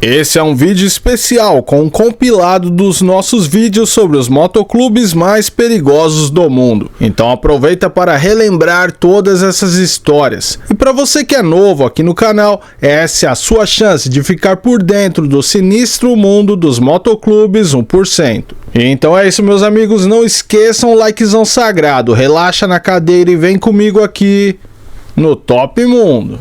Esse é um vídeo especial com um compilado dos nossos vídeos sobre os motoclubes mais perigosos do mundo. Então aproveita para relembrar todas essas histórias. E para você que é novo aqui no canal, essa é a sua chance de ficar por dentro do sinistro mundo dos motoclubes 1%. Então é isso, meus amigos, não esqueçam o likezão sagrado, relaxa na cadeira e vem comigo aqui no Top Mundo.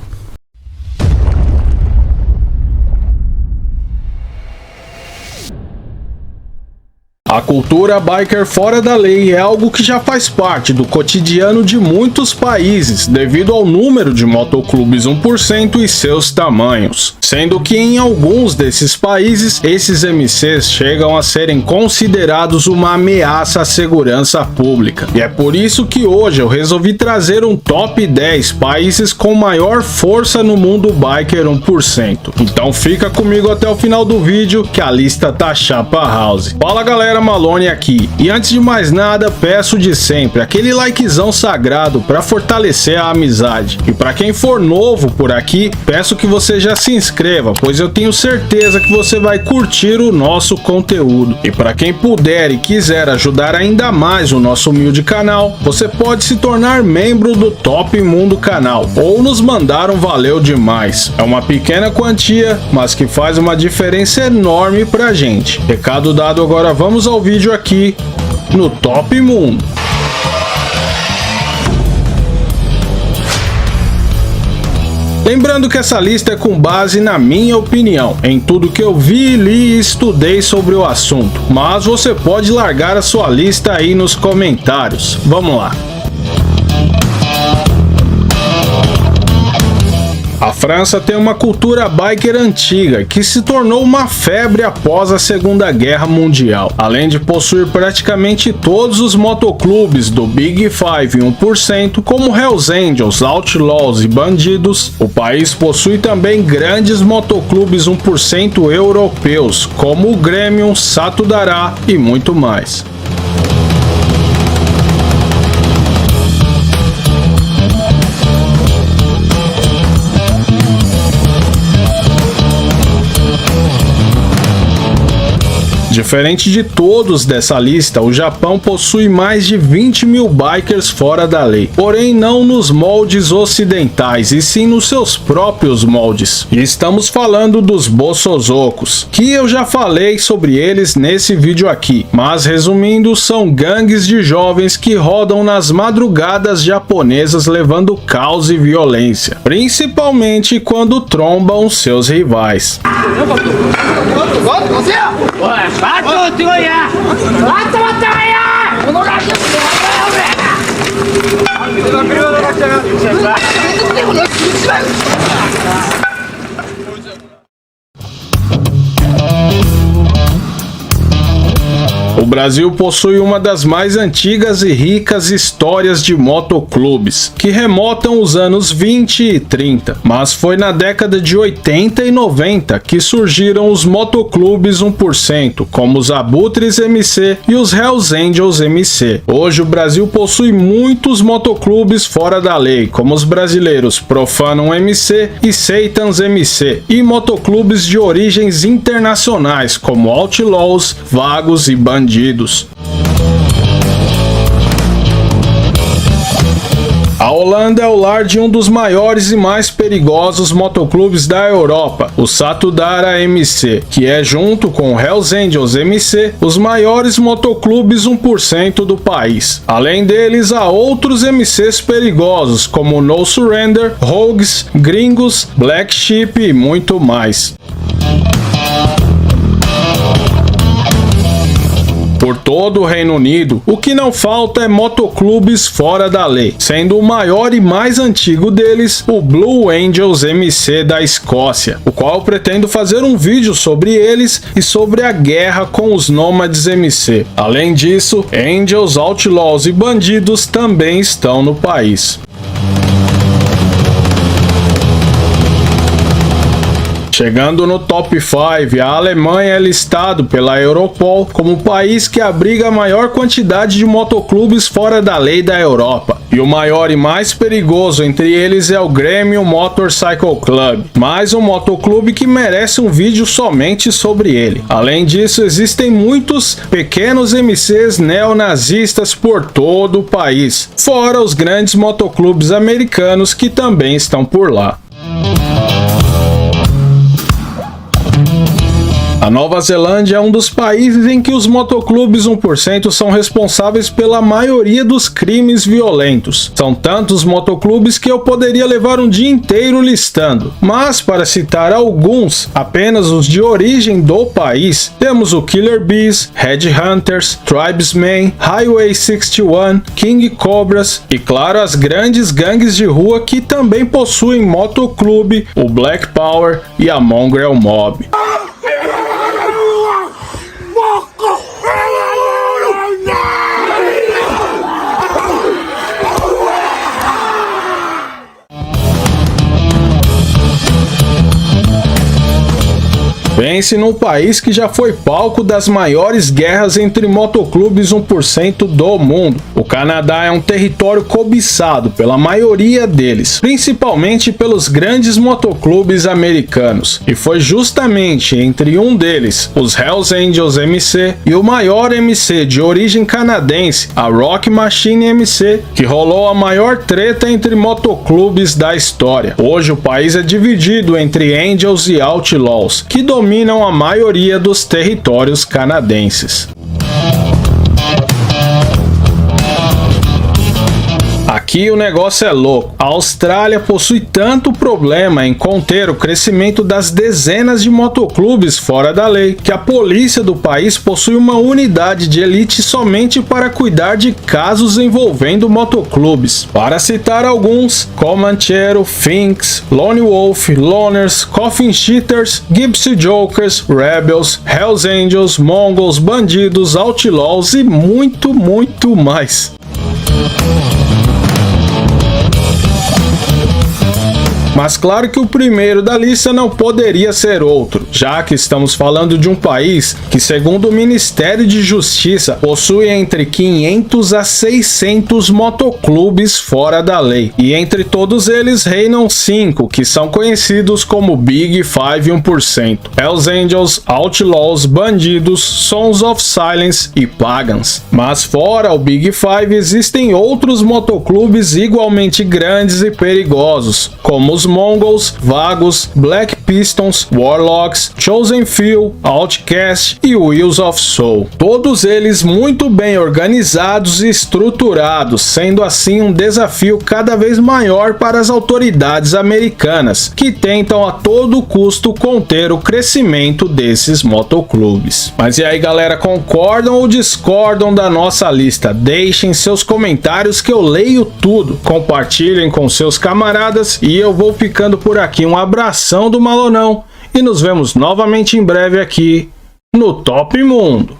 A cultura biker fora da lei é algo que já faz parte do cotidiano de muitos países devido ao número de motoclubes 1% e seus tamanhos, sendo que em alguns desses países esses MCs chegam a serem considerados uma ameaça à segurança pública. E é por isso que hoje eu resolvi trazer um top 10 países com maior força no mundo biker 1%. Então fica comigo até o final do vídeo que a lista tá chapa house. Fala galera, Malone aqui, e antes de mais nada peço de sempre aquele likezão sagrado para fortalecer a amizade, e para quem for novo por aqui, peço que você já se inscreva, pois eu tenho certeza que você vai curtir o nosso conteúdo. E para quem puder e quiser ajudar ainda mais o nosso humilde canal, você pode se tornar membro do Top Mundo canal, ou nos mandar um valeu demais. É uma pequena quantia, mas que faz uma diferença enorme pra gente. Recado dado, agora vamos ao vídeo aqui no Top Mundo. Lembrando que essa lista é com base na minha opinião, em tudo que eu vi, li e estudei sobre o assunto, mas você pode largar a sua lista aí nos comentários. Vamos lá. A França tem uma cultura biker antiga que se tornou uma febre após a Segunda Guerra Mundial. Além de possuir praticamente todos os motoclubes do Big Five e 1%, como Hells Angels, Outlaws e Bandidos, o país possui também grandes motoclubes 1% europeus, como o Grêmio, Satudará e muito mais. Diferente de todos dessa lista, o Japão possui mais de 20 mil bikers fora da lei, porém não nos moldes ocidentais, e sim nos seus próprios moldes. E estamos falando dos Bossozokos, que eu já falei sobre eles nesse vídeo aqui, mas resumindo, são gangues de jovens que rodam nas madrugadas japonesas levando caos e violência, principalmente quando trombam seus rivais. O Brasil possui uma das mais antigas e ricas histórias de motoclubes, que remontam os anos 20 e 30, mas foi na década de 80 e 90 que surgiram os motoclubes 1%, como os Abutres MC e os Hells Angels MC. Hoje o Brasil possui muitos motoclubes fora da lei, como os brasileiros Profanum MC e Satans MC, e motoclubes de origens internacionais, como Outlaws, Vagos e Bandidos. A Holanda é o lar de um dos maiores e mais perigosos motoclubes da Europa, o Satudara MC, que é, junto com o Hells Angels MC, os maiores motoclubes 1% do país. Além deles, há outros MCs perigosos, como No Surrender, Rogues, Gringos, Black Sheep e muito mais. Por todo o Reino Unido, o que não falta é motoclubes fora da lei, sendo o maior e mais antigo deles o Blue Angels MC da Escócia, o qual eu pretendo fazer um vídeo sobre eles e sobre a guerra com os Nômades MC. Além disso, Angels, Outlaws e Bandidos também estão no país. Chegando no top 5, a Alemanha é listado pela Europol como o país que abriga a maior quantidade de motoclubes fora da lei da Europa. E o maior e mais perigoso entre eles é o Grêmio Motorcycle Club, mais um motoclube que merece um vídeo somente sobre ele. Além disso, existem muitos pequenos MCs neonazistas por todo o país, fora os grandes motoclubes americanos que também estão por lá. A Nova Zelândia é um dos países em que os motoclubes 1% são responsáveis pela maioria dos crimes violentos. São tantos motoclubes que eu poderia levar um dia inteiro listando, mas para citar alguns, apenas os de origem do país, temos o Killer Bees, Headhunters, Tribesmen, Highway 61, King Cobras e, claro, as grandes gangues de rua que também possuem motoclube, o Black Power e a Mongrel Mob. Pense num país que já foi palco das maiores guerras entre motoclubes 1% do mundo. O Canadá é um território cobiçado pela maioria deles, principalmente pelos grandes motoclubes americanos. E foi justamente entre um deles, os Hells Angels MC, e o maior MC de origem canadense, a Rock Machine MC, que rolou a maior treta entre motoclubes da história. Hoje o país é dividido entre Angels e Outlaws, que dominam a maioria dos territórios canadenses. Aqui o negócio é louco. A Austrália possui tanto problema em conter o crescimento das dezenas de motoclubes fora da lei, que a polícia do país possui uma unidade de elite somente para cuidar de casos envolvendo motoclubes. Para citar alguns, Comanchero, Finks, Lone Wolf, Loners, Coffin Cheaters, Gypsy Jokers, Rebels, Hells Angels, Mongols, Bandidos, Outlaws e muito mais. Mas claro que o primeiro da lista não poderia ser outro, já que estamos falando de um país que, segundo o Ministério de Justiça, possui entre 500 a 600 motoclubes fora da lei. E entre todos eles reinam 5, que são conhecidos como Big Five 1%. Hells Angels, Outlaws, Bandidos, Sons of Silence e Pagans. Mas fora o Big Five existem outros motoclubes igualmente grandes e perigosos, como os Mongols, Vagos, Black Pistons, Warlocks, Chosen Few, Outcast e Wheels of Soul. Todos eles muito bem organizados e estruturados, sendo assim um desafio cada vez maior para as autoridades americanas, que tentam a todo custo conter o crescimento desses motoclubes. Mas e aí, galera, concordam ou discordam da nossa lista? Deixem seus comentários que eu leio tudo. Compartilhem com seus camaradas e eu vou ficando por aqui. Um abração do Malonão e nos vemos novamente em breve aqui no Top Mundo.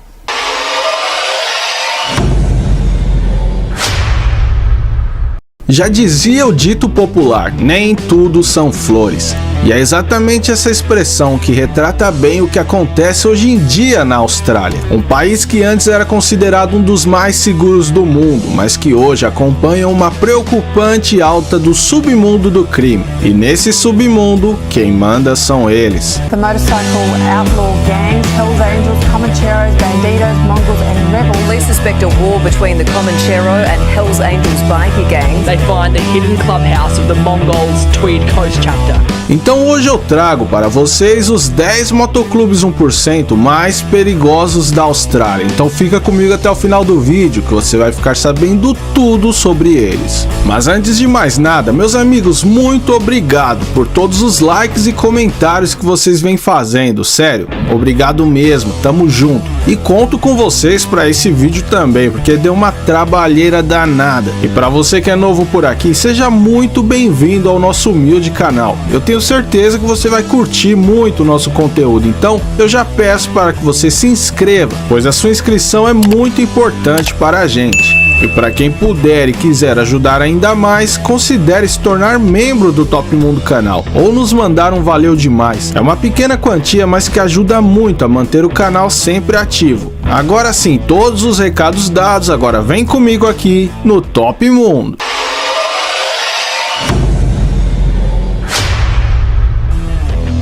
Já dizia o dito popular, nem tudo são flores. E é exatamente essa expressão que retrata bem o que acontece hoje em dia na Austrália. Um país que antes era considerado um dos mais seguros do mundo, mas que hoje acompanha uma preocupante alta do submundo do crime. E nesse submundo, quem manda são eles. The motorcycle outlaw gangs, Hells Angels, Comancheros, Bandidos, Mongols and Rebels. Police suspect a war between the Comanchero and Hells Angels bikie gangs. They find the hidden clubhouse of the Mongols Tweed Coast chapter. Então hoje eu trago para vocês os 10 motoclubes 1% mais perigosos da Austrália. Então fica comigo até o final do vídeo que você vai ficar sabendo tudo sobre eles. Mas antes de mais nada, meus amigos, muito obrigado por todos os likes e comentários que vocês vêm fazendo. Sério, obrigado mesmo, tamo junto. E conto com vocês para esse vídeo também, porque deu uma trabalheira danada. E para você que é novo por aqui, seja muito bem-vindo ao nosso humilde canal. Eu tenho certeza que você vai curtir muito o nosso conteúdo, então eu já peço para que você se inscreva, pois a sua inscrição é muito importante para a gente. E para quem puder e quiser ajudar ainda mais, considere se tornar membro do Top Mundo canal ou nos mandar um valeu demais. É uma pequena quantia, mas que ajuda muito a manter o canal sempre ativo. Agora sim, todos os recados dados, agora vem comigo aqui no Top Mundo.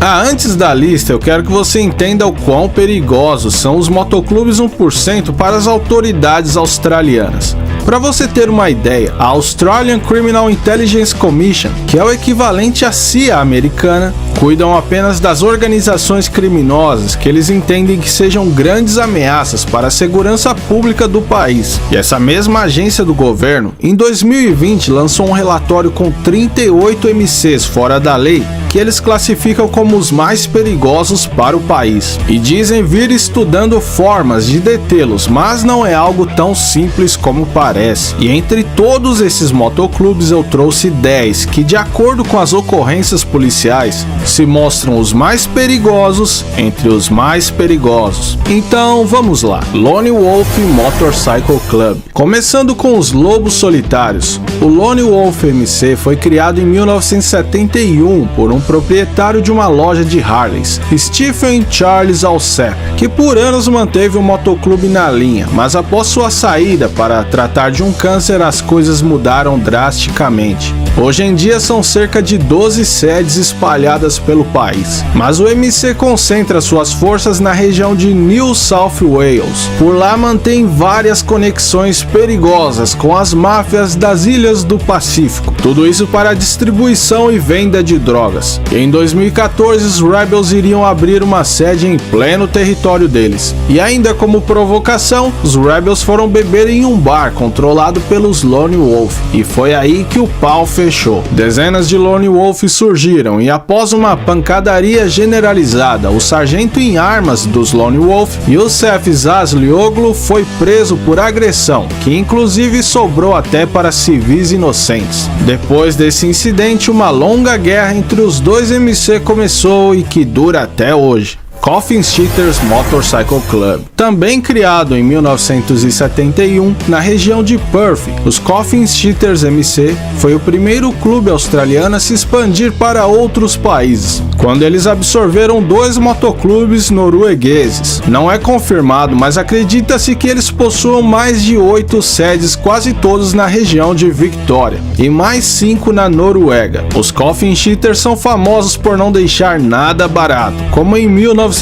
Antes da lista, eu quero que você entenda o quão perigosos são os motoclubes 1% para as autoridades australianas. Para você ter uma ideia, a Australian Criminal Intelligence Commission, que é o equivalente à CIA americana, cuidam apenas das organizações criminosas que eles entendem que sejam grandes ameaças para a segurança pública do país. E essa mesma agência do governo, em 2020, lançou um relatório com 38 MCs fora da lei, que eles classificam como os mais perigosos para o país. E dizem vir estudando formas de detê-los, mas não é algo tão simples como parece. E entre todos esses motoclubes eu trouxe 10 que, de acordo com as ocorrências policiais, se mostram os mais perigosos entre os mais perigosos. Então vamos lá. Lone Wolf Motorcycle Club. Começando com os Lobos Solitários. O Lone Wolf MC foi criado em 1971 por um proprietário de uma loja de Harleys, Stephen Charles Alsep, que por anos manteve o motoclube na linha, mas após sua saída para tratar de um câncer, as coisas mudaram drasticamente. Hoje em dia são cerca de 12 sedes espalhadas pelo país, mas o MC concentra suas forças na região de New South Wales. Por lá mantém várias conexões perigosas com as máfias das ilhas do Pacífico, tudo isso para a distribuição e venda de drogas. Em 2014, os Rebels iriam abrir uma sede em pleno território deles, e ainda como provocação, os Rebels foram beber em um bar controlado pelos Lone Wolf, e foi aí que o pau fechou. Dezenas de Lone Wolf surgiram, e após uma pancadaria generalizada, o sargento em armas dos Lone Wolf, Youssef Zaslioglu, foi preso por agressão, que inclusive sobrou até para civis inocentes. Depois desse incidente, uma longa guerra entre os dois MC começou e que dura até hoje. Coffin Cheaters Motorcycle Club. Também criado em 1971 na região de Perth, os Coffin Cheaters MC foi o primeiro clube australiano a se expandir para outros países, quando eles absorveram 2 motoclubes noruegueses. Não é confirmado, mas acredita-se que eles possuam mais de 8 sedes, quase todos na região de Victoria, e mais 5 na Noruega. Os Coffin Cheaters são famosos por não deixar nada barato, como em 1980,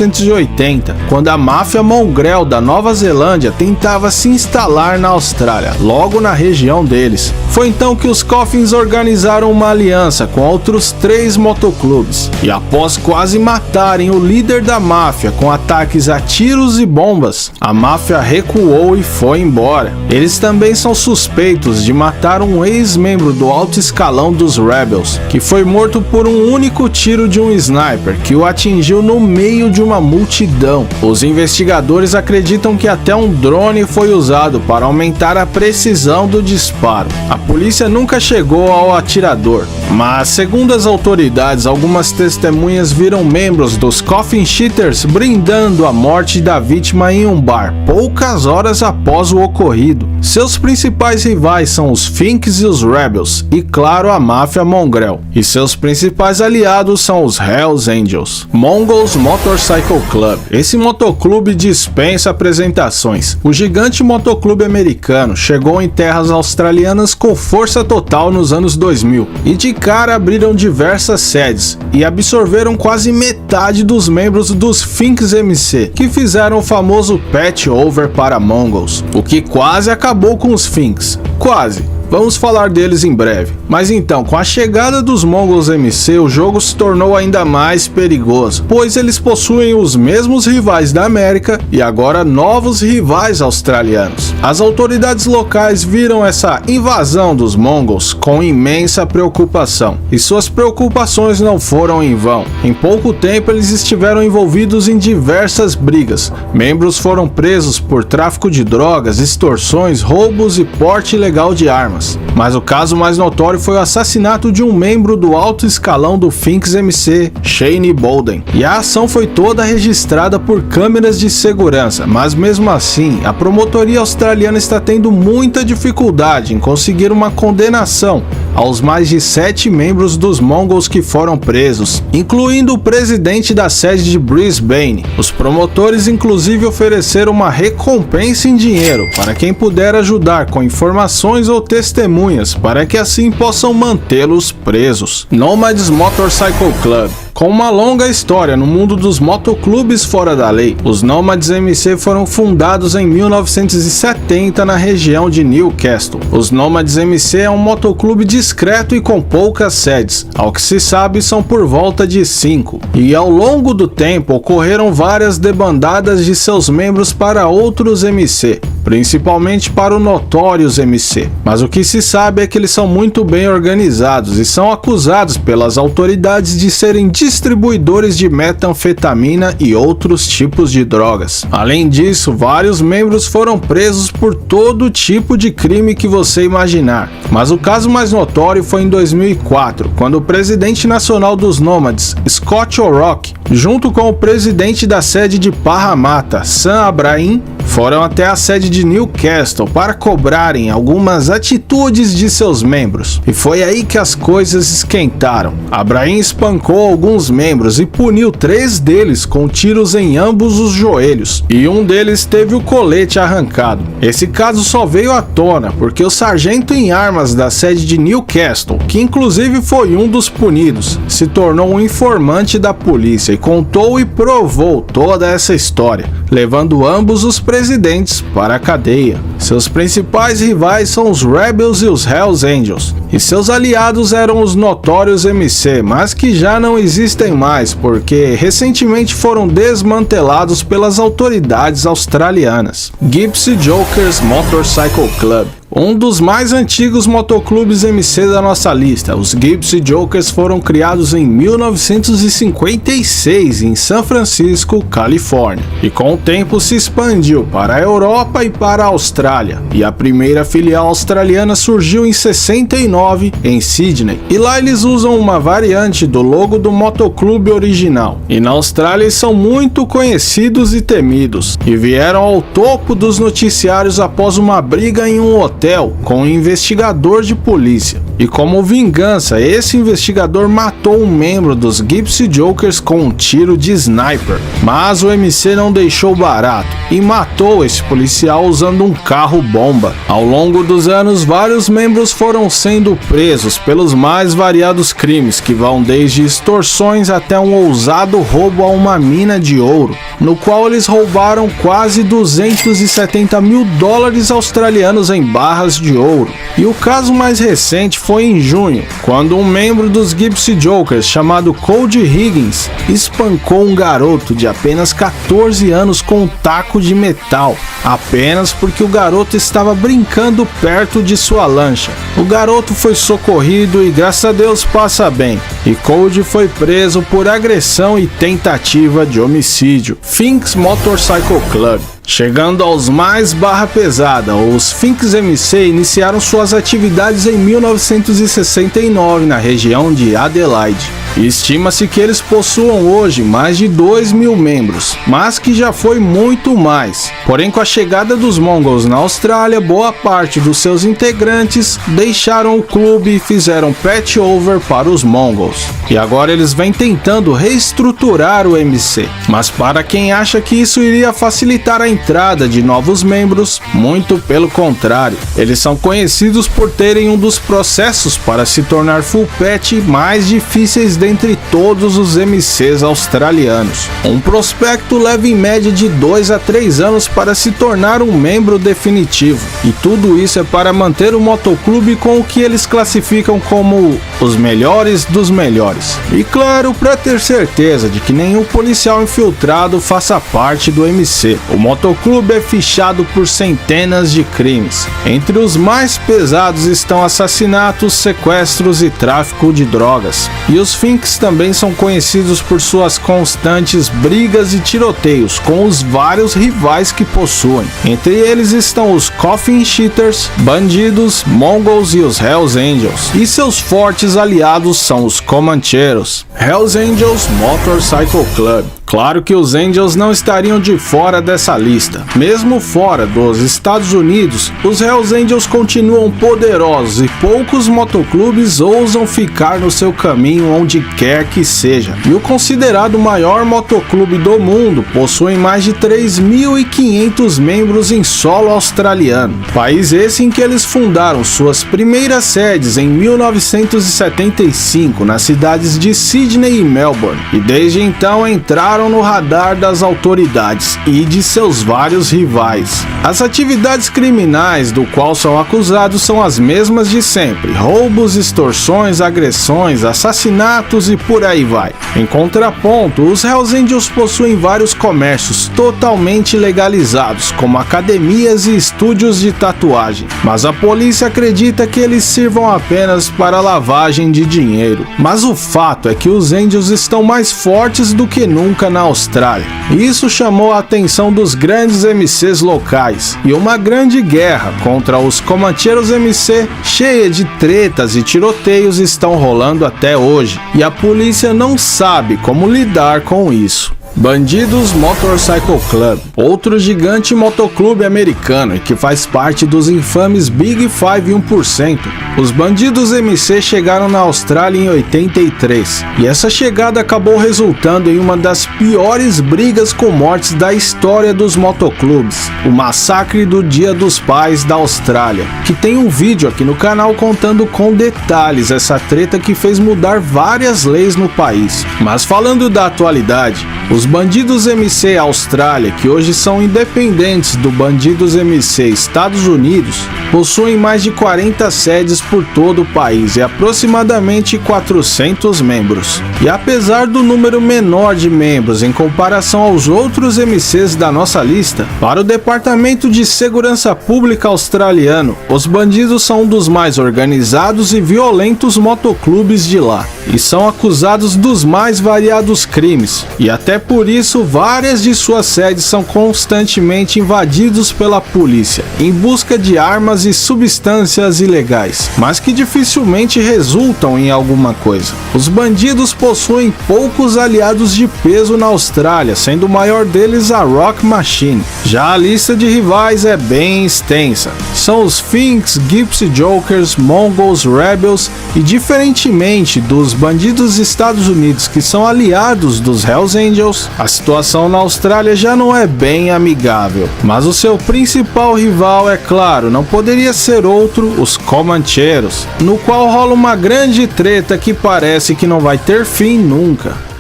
quando a máfia mongrel da Nova Zelândia tentava se instalar na Austrália, logo na região deles. Foi então que os Coffins organizaram uma aliança com outros 3 motoclubes, e após quase matarem o líder da máfia com ataques a tiros e bombas, a máfia recuou e foi embora. Eles também são suspeitos de matar um ex-membro do alto escalão dos Rebels, que foi morto por um único tiro de um sniper que o atingiu no meio de uma multidão. Os investigadores acreditam que até um drone foi usado para aumentar a precisão do disparo. A polícia nunca chegou ao atirador, mas segundo as autoridades, algumas testemunhas viram membros dos Coffin Cheaters brindando a morte da vítima em um bar, poucas horas após o ocorrido. Seus principais rivais são os Finks e os Rebels, e claro, a máfia mongrel. E seus principais aliados são os Hells Angels. Mongols Motorcycle Club. Esse motoclube dispensa apresentações. O gigante motoclube americano chegou em terras australianas com força total nos anos 2000, e de cara abriram diversas sedes, e absorveram quase metade dos membros dos Finks MC, que fizeram o famoso patch over para Mongols, o que quase acabou com os Finks. Quase. Vamos falar deles em breve. Mas então, com a chegada dos Mongols MC, o jogo se tornou ainda mais perigoso, pois eles possuem os mesmos rivais da América e agora novos rivais australianos. As autoridades locais viram essa invasão dos Mongols com imensa preocupação, e suas preocupações não foram em vão. Em pouco tempo eles estiveram envolvidos em diversas brigas. Membros foram presos por tráfico de drogas, extorsões, roubos e porte ilegal de armas. vítimas. Mas o caso mais notório foi o assassinato de um membro do alto escalão do Finks MC, Shane Bolden. E a ação foi toda registrada por câmeras de segurança, mas mesmo assim, a promotoria australiana está tendo muita dificuldade em conseguir uma condenação aos mais de 7 membros dos Mongols que foram presos, incluindo o presidente da sede de Brisbane. Os promotores inclusive ofereceram uma recompensa em dinheiro para quem puder ajudar com informações ou testemunhas, para que assim possam mantê-los presos. Nomads Motorcycle Club. Com uma longa história no mundo dos motoclubes fora da lei, os Nomads MC foram fundados em 1970 na região de Newcastle. Os Nomads MC é um motoclube discreto e com poucas sedes, ao que se sabe são por volta de 5, e ao longo do tempo ocorreram várias debandadas de seus membros para outros MC, principalmente para o Notorious MC, mas o que se sabe é que eles são muito bem organizados e são acusados pelas autoridades de serem distribuidores de metanfetamina e outros tipos de drogas. Além disso, vários membros foram presos por todo tipo de crime que você imaginar, mas o caso mais notório foi em 2004, quando o presidente nacional dos Nomads, Scott O'Rourke, junto com o presidente da sede de Parramatta, Sam Abraham, foram até a sede de Newcastle para cobrarem algumas atitudes de seus membros. E foi aí que as coisas esquentaram. Abraham espancou alguns membros e puniu 3 deles com tiros em ambos os joelhos, e um deles teve o colete arrancado. Esse caso só veio à tona porque o sargento em armas da sede de Newcastle, que inclusive foi um dos punidos, se tornou um informante da polícia e contou e provou toda essa história, levando ambos os presidentes para a cadeia. Seus principais rivais são os Rebels e os Hells Angels, e seus aliados eram os Notorious MC, mas que já não existem mais porque recentemente foram desmantelados pelas autoridades australianas. Gypsy Jokers Motorcycle Club. Um dos mais antigos motoclubes MC da nossa lista, os Gypsy Jokers foram criados em 1956 em São Francisco, Califórnia, e com o tempo se expandiu para a Europa e para a Austrália, e a primeira filial australiana surgiu em 69 em Sydney, e lá eles usam uma variante do logo do motoclube original, e na Austrália eles são muito conhecidos e temidos, e vieram ao topo dos noticiários após uma briga em um hotel com um investigador de polícia. E como vingança, esse investigador matou um membro dos Gypsy Jokers com um tiro de sniper. Mas o MC não deixou barato e matou esse policial usando um carro-bomba. Ao longo dos anos, vários membros foram sendo presos pelos mais variados crimes, que vão desde extorsões até um ousado roubo a uma mina de ouro, no qual eles roubaram quase 270 mil dólares australianos em barras de ouro. E o caso mais recente foi em junho, quando um membro dos Gypsy Jokers chamado Cody Higgins espancou um garoto de apenas 14 anos com um taco de metal, apenas porque o garoto estava brincando perto de sua lancha. O garoto foi socorrido e graças a Deus passa bem, e Cody foi preso por agressão e tentativa de homicídio. Finks Motorcycle Club. Chegando aos mais barra pesada, os Finks MC iniciaram suas atividades em 1969 na região de Adelaide. E estima-se que eles possuam hoje mais de 2.000 membros, mas que já foi muito mais. Porém, com a chegada dos Mongols na Austrália, boa parte dos seus integrantes deixaram o clube e fizeram patch-over para os Mongols. E agora eles vêm tentando reestruturar o MC. Mas para quem acha que isso iria facilitar a entrada de novos membros, muito pelo contrário. Eles são conhecidos por terem um dos processos para se tornar full patch mais difíceis dentre todos os MCs australianos. Um prospecto leva em média de 2 a 3 anos para se tornar um membro definitivo, e tudo isso é para manter o motoclube com o que eles classificam como os melhores dos melhores. E claro, para ter certeza de que nenhum policial infiltrado faça parte do MC. O motoclube motoclube é fichado por centenas de crimes. Entre os mais pesados estão assassinatos, sequestros e tráfico de drogas. E os Finks também são conhecidos por suas constantes brigas e tiroteios com os vários rivais que possuem. Entre eles estão os Coffin Cheaters, bandidos, Mongols e os Hells Angels. E seus fortes aliados são os Comancheros. Hells Angels Motorcycle Club. Claro que os Angels não estariam de fora dessa lista. Mesmo fora dos Estados Unidos, os Hells Angels continuam poderosos e poucos motoclubes ousam ficar no seu caminho onde quer que seja. E o considerado maior motoclube do mundo possui mais de 3.500 membros em solo australiano. País esse em que eles fundaram suas primeiras sedes em 1975 nas cidades de Sydney e Melbourne. E desde então entraram no radar das autoridades e de seus vários rivais. As atividades criminais do qual são acusados são as mesmas de sempre: roubos, extorsões, agressões, assassinatos e por aí vai. Em contraponto, os Hells Angels possuem vários comércios totalmente legalizados, como academias e estúdios de tatuagem, mas a polícia acredita que eles sirvam apenas para lavagem de dinheiro. Mas o fato é que os Angels estão mais fortes do que nunca na Austrália. Isso chamou a atenção dos grandes MCs locais, e uma grande guerra contra os Comancheros MC, cheia de tretas e tiroteios, estão rolando até hoje, e a polícia não sabe como lidar com isso. Bandidos Motorcycle Club, outro gigante motoclube americano e que faz parte dos infames Big Five 1%. Os Bandidos MC chegaram na Austrália em 83 e essa chegada acabou resultando em uma das piores brigas com mortes da história dos motoclubes, o massacre do Dia dos Pais da Austrália, que tem um vídeo aqui no canal contando com detalhes essa treta que fez mudar várias leis no país. Mas falando da atualidade, os Bandidos MC Austrália, que hoje são independentes do Bandidos MC Estados Unidos, possuem mais de 40 sedes por todo o país e aproximadamente 400 membros. E apesar do número menor de membros em comparação aos outros MCs da nossa lista, para o Departamento de Segurança Pública australiano, os Bandidos são um dos mais organizados e violentos motoclubes de lá, e são acusados dos mais variados crimes, e até por isso várias de suas sedes são constantemente invadidos pela polícia, em busca de armas e substâncias ilegais, mas que dificilmente resultam em alguma coisa. Os Bandidos possuem poucos aliados de peso na Austrália, sendo o maior deles a Rock Machine. Já a lista de rivais é bem extensa. São os Finks, Gypsy Jokers, Mongols, Rebels e, diferentemente dos Bandidos Estados Unidos, que são aliados dos Hells Angels, a situação na Austrália já não é bem amigável. Mas o seu principal rival, é claro, não poderia ser outro, os Comancheros, no qual rola uma grande treta que parece que não vai ter fim nunca.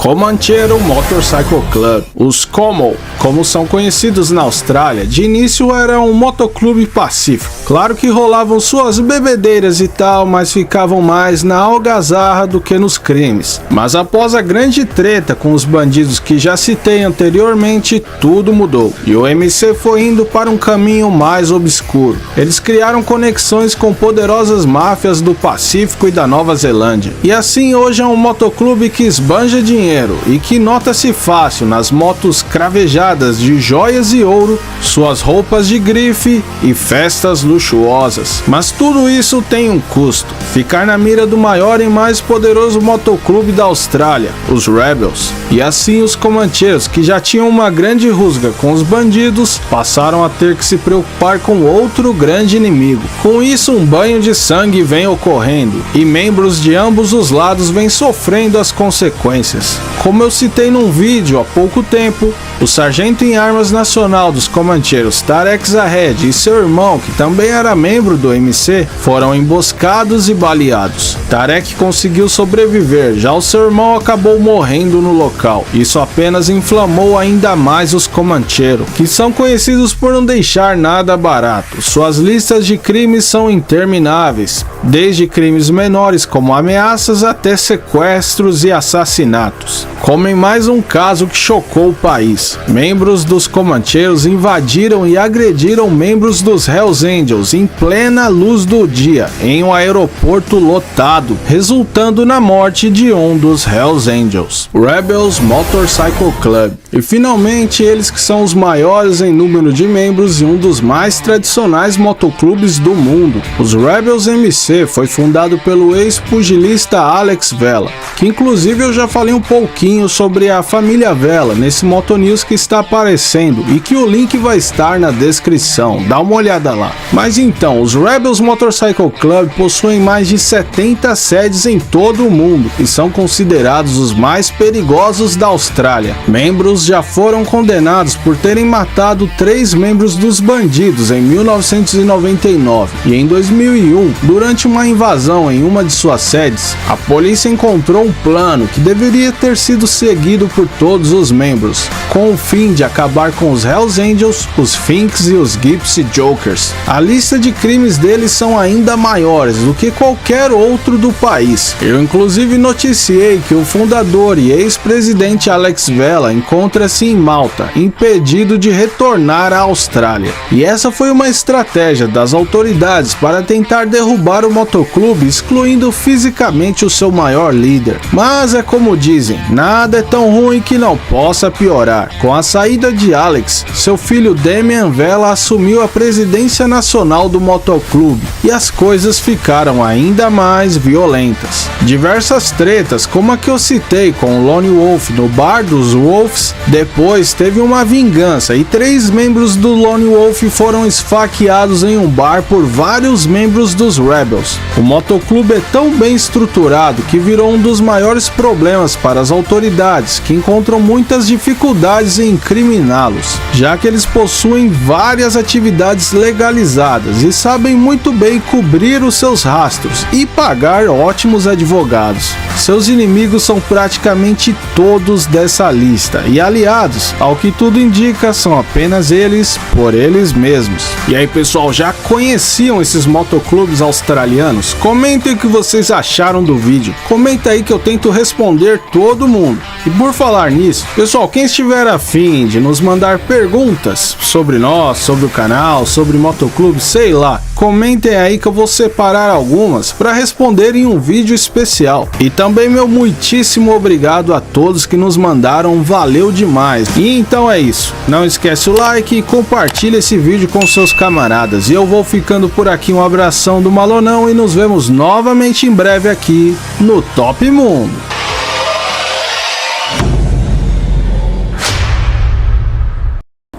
Comanchero Motorcycle Club. Os Como, como são conhecidos na Austrália, de início eram um motoclube pacífico. Claro que rolavam suas bebedeiras e tal, mas ficavam mais na algazarra do que nos crimes. Mas após a grande treta com os bandidos que já citei anteriormente, tudo mudou. E o MC foi indo para um caminho mais obscuro. Eles criaram conexões com poderosas máfias do Pacífico e da Nova Zelândia. E assim hoje é um motoclube que esbanja dinheiro e que nota-se fácil nas motos cravejadas de joias e ouro, suas roupas de grife e festas luxuosas. Mas tudo isso tem um custo: ficar na mira do maior e mais poderoso motoclube da Austrália, os Rebels. E assim os Comancheros, que já tinham uma grande rusga com os bandidos, passaram a ter que se preocupar com outro grande inimigo. Com isso, um banho de sangue vem ocorrendo e membros de ambos os lados vêm sofrendo as consequências. Como eu citei num vídeo há pouco tempo, o sargento em armas nacional dos Comancheros, Tarek Zahed, e seu irmão, que também era membro do MC, foram emboscados e baleados. Tarek conseguiu sobreviver, já o seu irmão acabou morrendo no local. Isso apenas inflamou ainda mais os Comancheros, que são conhecidos por não deixar nada barato. Suas listas de crimes são intermináveis, desde crimes menores como ameaças até sequestros e assassinatos. Como em mais um caso que chocou o país, membros membros dos Comancheros invadiram e agrediram membros dos Hells Angels em plena luz do dia, em um aeroporto lotado, resultando na morte de um dos Hells Angels, Rebels Motorcycle Club. E finalmente eles que são os maiores em número de membros e um dos mais tradicionais motoclubes do mundo. Os Rebels MC foi fundado pelo ex-pugilista Alex Vela, que inclusive eu já falei um pouquinho sobre a família Vela nesse Motonews que está aparecendo e que o link vai estar na descrição, dá uma olhada lá. Mas então, os Rebels Motorcycle Club possuem mais de 70 sedes em todo o mundo e são considerados os mais perigosos da Austrália. Membros já foram condenados por terem matado 3 membros dos Bandidos em 1999 e em 2001, durante uma invasão em uma de suas sedes, a polícia encontrou um plano que deveria ter sido seguido por todos os membros, com o fim de acabar com os Hells Angels, os Finks e os Gypsy Jokers. A lista de crimes deles são ainda maiores do que qualquer outro do país. Eu inclusive noticiei que o fundador e ex-presidente Alex Vela encontra-se em Malta, impedido de retornar à Austrália. E essa foi uma estratégia das autoridades para tentar derrubar o motoclube, excluindo fisicamente o seu maior líder. Mas é como dizem, nada é tão ruim que não possa piorar. Com a saída de Alex, seu filho Damian Vela assumiu a presidência nacional do motoclube e as coisas ficaram ainda mais violentas. Diversas tretas, como a que eu citei com o Lone Wolf no bar dos Wolves, depois teve uma vingança e 3 membros do Lone Wolf foram esfaqueados em um bar por vários membros dos Rebels. O motoclube é tão bem estruturado que virou um dos maiores problemas para as autoridades, que encontram muitas dificuldades em incriminá-los, já que eles possuem várias atividades legalizadas e sabem muito bem cobrir os seus rastros e pagar ótimos advogados. Seus inimigos são praticamente todos dessa lista e aliados, ao que tudo indica, são apenas eles por eles mesmos. E aí pessoal, já conheciam esses motoclubes australianos? Comentem o que vocês acharam do vídeo, comenta aí que eu tento responder todo mundo. E por falar nisso, pessoal, quem estiver afim de nos mandar perguntas sobre nós, sobre o canal, sobre motoclube, sei lá, comentem aí que eu vou separar algumas para responder em um vídeo especial. E também meu muitíssimo obrigado a todos que nos mandaram, valeu demais. E então é isso, não esquece o like e compartilha esse vídeo com seus camaradas. E eu vou ficando por aqui, um abração do Malonão e nos vemos novamente em breve aqui no Top Mundo.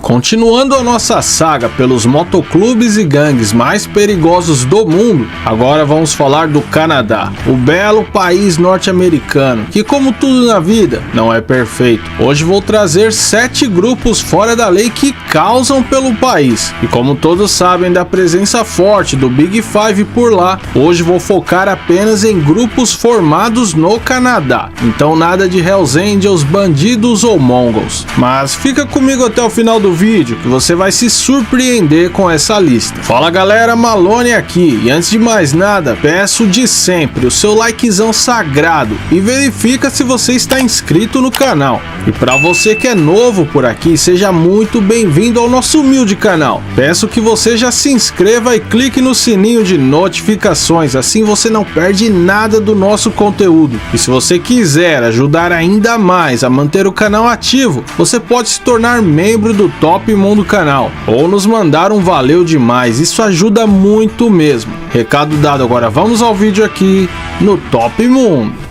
Continuando a nossa saga pelos motoclubes e gangues mais perigosos do mundo, agora vamos falar do Canadá, o belo país norte-americano, que como tudo na vida, não é perfeito. Hoje vou trazer 7 grupos fora da lei que causam pelo país, e como todos sabem da presença forte do Big Five por lá, hoje vou focar apenas em grupos formados no Canadá, então nada de Hells Angels, Bandidos ou Mongols. Mas fica comigo até o final do vídeo que você vai se surpreender com essa lista. Fala galera, Malone aqui, e antes de mais nada, peço de sempre o seu likezão sagrado e verifica se você está inscrito no canal. E para você que é novo por aqui, seja muito bem-vindo ao nosso humilde canal. Peço que você já se inscreva e clique no sininho de notificações, assim você não perde nada do nosso conteúdo. E se você quiser ajudar ainda mais a manter o canal ativo, você pode se tornar membro do Top Mundo canal ou nos mandar um valeu demais, isso ajuda muito mesmo. Recado dado, agora vamos ao vídeo aqui no Top Mundo.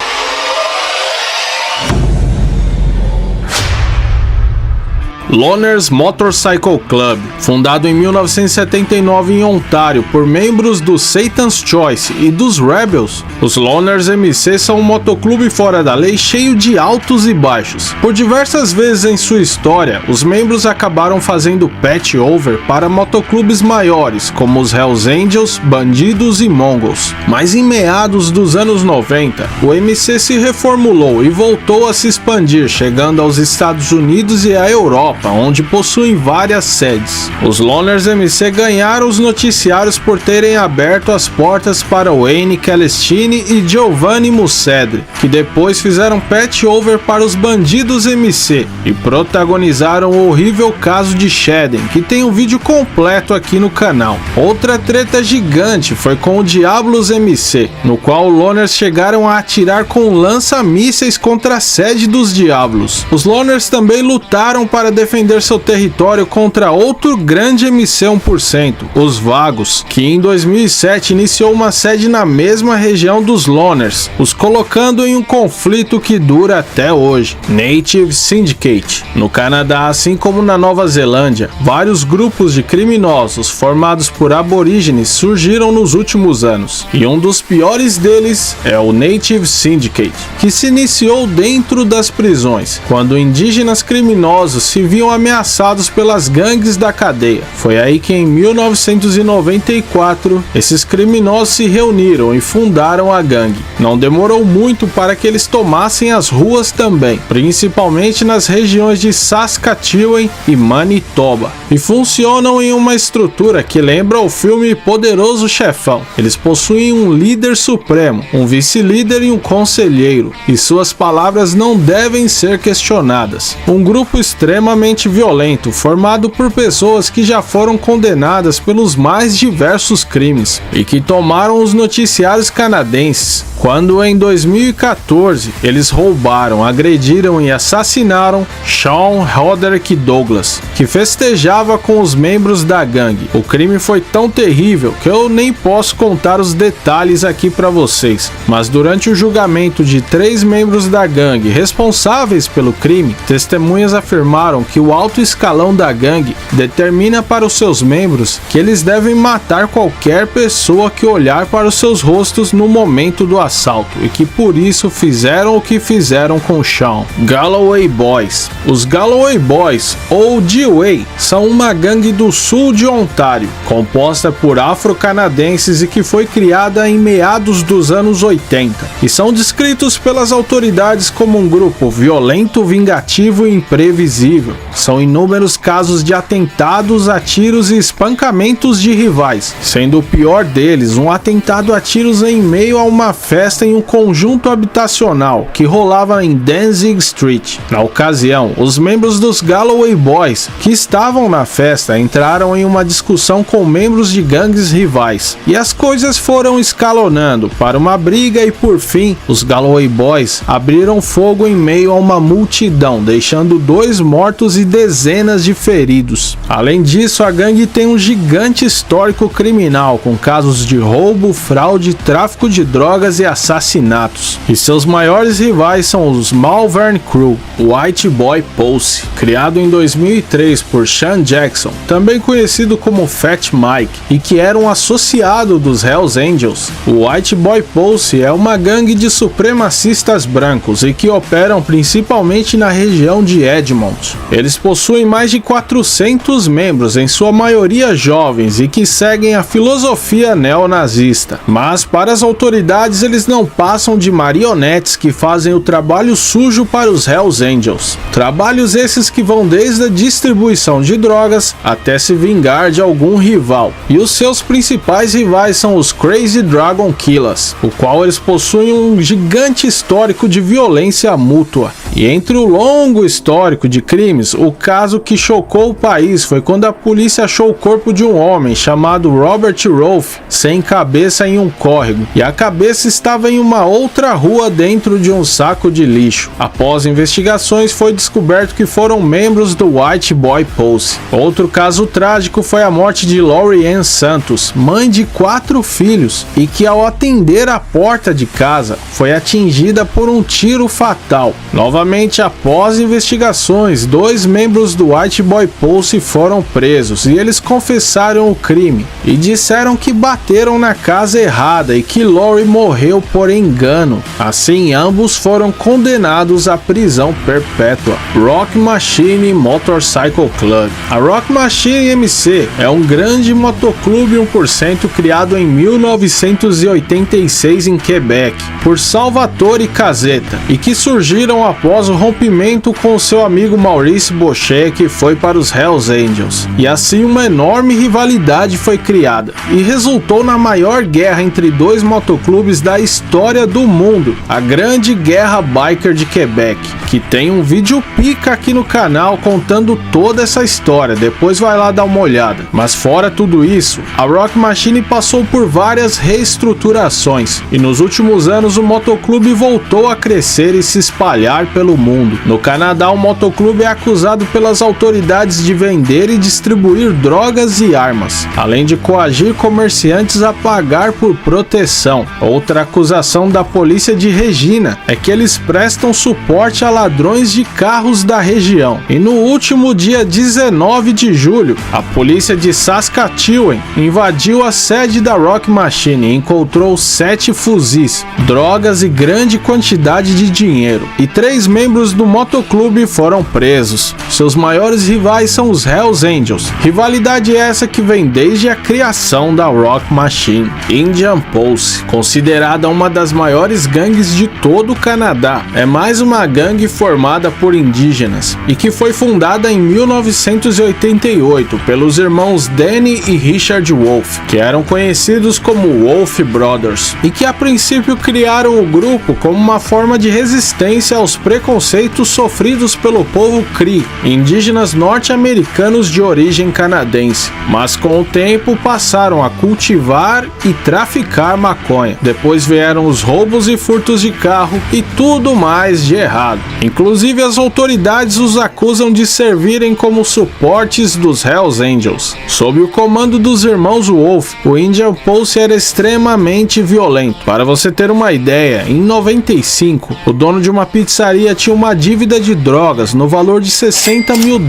Loners Motorcycle Club, fundado em 1979 em Ontário por membros do Satan's Choice e dos Rebels, os Loners MC são um motoclube fora da lei cheio de altos e baixos. Por diversas vezes em sua história, os membros acabaram fazendo patch-over para motoclubes maiores, como os Hells Angels, Bandidos e Mongols. Mas em meados dos anos 90, o MC se reformulou e voltou a se expandir, chegando aos Estados Unidos e à Europa, Europa, onde possuem várias sedes. Os Loners MC ganharam os noticiários por terem aberto as portas para Wayne Celestine e Giovanni Muscedri, que depois fizeram patch-over para os Bandidos MC e protagonizaram o horrível caso de Sheden, que tem um vídeo completo aqui no canal. Outra treta gigante foi com o Diablos MC, no qual os Loners chegaram a atirar com lança-mísseis contra a sede dos Diablos. Os Loners também lutaram para defender seu território contra outro grande MC 1%, os Vagos, que em 2007 iniciou uma sede na mesma região dos Loners, os colocando em um conflito que dura até hoje. Native Syndicate. No Canadá, assim como na Nova Zelândia, vários grupos de criminosos formados por aborígenes surgiram nos últimos anos, e um dos piores deles é o Native Syndicate, que se iniciou dentro das prisões, quando indígenas criminosos se viam ameaçados pelas gangues da cadeia. Foi aí que em 1994 esses criminosos se reuniram e fundaram a gangue. Não demorou muito para que eles tomassem as ruas também, principalmente nas regiões de Saskatchewan e Manitoba, e funcionam em uma estrutura que lembra o filme Poderoso Chefão. Eles possuem um líder supremo, um vice-líder e um conselheiro, e suas palavras não devem ser questionadas. Um grupo extremamente violento, formado por pessoas que já foram condenadas pelos mais diversos crimes e que tomaram os noticiários canadenses, quando em 2014 eles roubaram, agrediram e assassinaram Sean Roderick Douglas, que festejava com os membros da gangue. O crime foi tão terrível que eu nem posso contar os detalhes aqui para vocês, mas durante o julgamento de 3 membros da gangue responsáveis pelo crime, testemunhas afirmaram que o alto escalão da gangue determina para os seus membros que eles devem matar qualquer pessoa que olhar para os seus rostos no momento do assalto, e que por isso fizeram o que fizeram com Sean. Galloway Boys. Os Galloway Boys, ou G-Way, são uma gangue do sul de Ontário, composta por afro-canadenses e que foi criada em meados dos anos 80, e são descritos pelas autoridades como um grupo violento, vingativo e imprevisível. São inúmeros casos de atentados a tiros e espancamentos de rivais, sendo o pior deles um atentado a tiros em meio a uma festa em um conjunto habitacional que rolava em Danzig Street. Na ocasião, os membros dos Galloway Boys que estavam na festa entraram em uma discussão com membros de gangues rivais, e as coisas foram escalonando para uma briga e por fim, os Galloway Boys abriram fogo em meio a uma multidão, deixando 2 mortos e dezenas de feridos. Além disso, a gangue tem um gigante histórico criminal com casos de roubo, fraude, tráfico de drogas e assassinatos. E seus maiores rivais são os Malvern Crew, o White Boy Posse, criado em 2003 por Sean Jackson, também conhecido como Fat Mike, e que era um associado dos Hells Angels. O White Boy Posse é uma gangue de supremacistas brancos e que operam principalmente na região de Edmond. Eles possuem mais de 400 membros, em sua maioria jovens, e que seguem a filosofia neonazista. Mas para as autoridades eles não passam de marionetes que fazem o trabalho sujo para os Hells Angels. Trabalhos esses que vão desde a distribuição de drogas até se vingar de algum rival. E os seus principais rivais são os Crazy Dragon Killers, o qual eles possuem um gigante histórico de violência mútua. E entre o longo histórico de crimes, o caso que chocou o país foi quando a polícia achou o corpo de um homem chamado Robert Rolfe sem cabeça em um córrego, e a cabeça estava em uma outra rua dentro de um saco de lixo. Após investigações, foi descoberto que foram membros do White Boy Posse. Outro caso trágico foi a morte de Lori Ann Santos, mãe de 4 filhos, e que ao atender a porta de casa, foi atingida por um tiro fatal. Novamente, após investigações, 2 membros do White Boy Posse foram presos, e eles confessaram o crime, e disseram que bateram na casa errada e que Lori morreu por engano. Assim, ambos foram condenados à prisão perpétua. Rock Machine Motorcycle Club. A Rock Machine MC é um grande motoclube 1% criado em 1986 em Quebec por Salvatore Caseta, e que surgiram após após o rompimento com seu amigo Maurice Bochet, que foi para os Hells Angels. E assim uma enorme rivalidade foi criada e resultou na maior guerra entre dois motoclubes da história do mundo, a Grande Guerra Biker de Quebec, que tem um vídeo pica aqui no canal contando toda essa história, depois vai lá dar uma olhada. Mas fora tudo isso, a Rock Machine passou por várias reestruturações e nos últimos anos o motoclube voltou a crescer e se espalhar pelo mundo. No Canadá, o motoclube é acusado pelas autoridades de vender e distribuir drogas e armas, além de coagir comerciantes a pagar por proteção. Outra acusação da polícia de Regina é que eles prestam suporte a ladrões de carros da região. E no último dia 19 de julho, a polícia de Saskatchewan invadiu a sede da Rock Machine e encontrou 7 fuzis, drogas e grande quantidade de dinheiro. E 3 membros do motoclube foram presos. Seus maiores rivais são os Hells Angels. Rivalidade essa que vem desde a criação da Rock Machine. Indian Pulse, considerada uma das maiores gangues de todo o Canadá, é mais uma gangue formada por indígenas e que foi fundada em 1988 pelos irmãos Danny e Richard Wolf, que eram conhecidos como Wolf Brothers, e que a princípio criaram o grupo como uma forma de resistência aos preconceitos sofridos pelo povo Cree, indígenas norte-americanos de origem canadense, mas com o tempo passaram a cultivar e traficar maconha. Depois vieram os roubos e furtos de carro e tudo mais de errado. Inclusive as autoridades os acusam de servirem como suportes dos Hells Angels. Sob o comando dos irmãos Wolf, o Indian Pulse era extremamente violento. Para você ter uma ideia, em 95, o dono de uma pizzaria tinha uma dívida de drogas no valor de $60 mil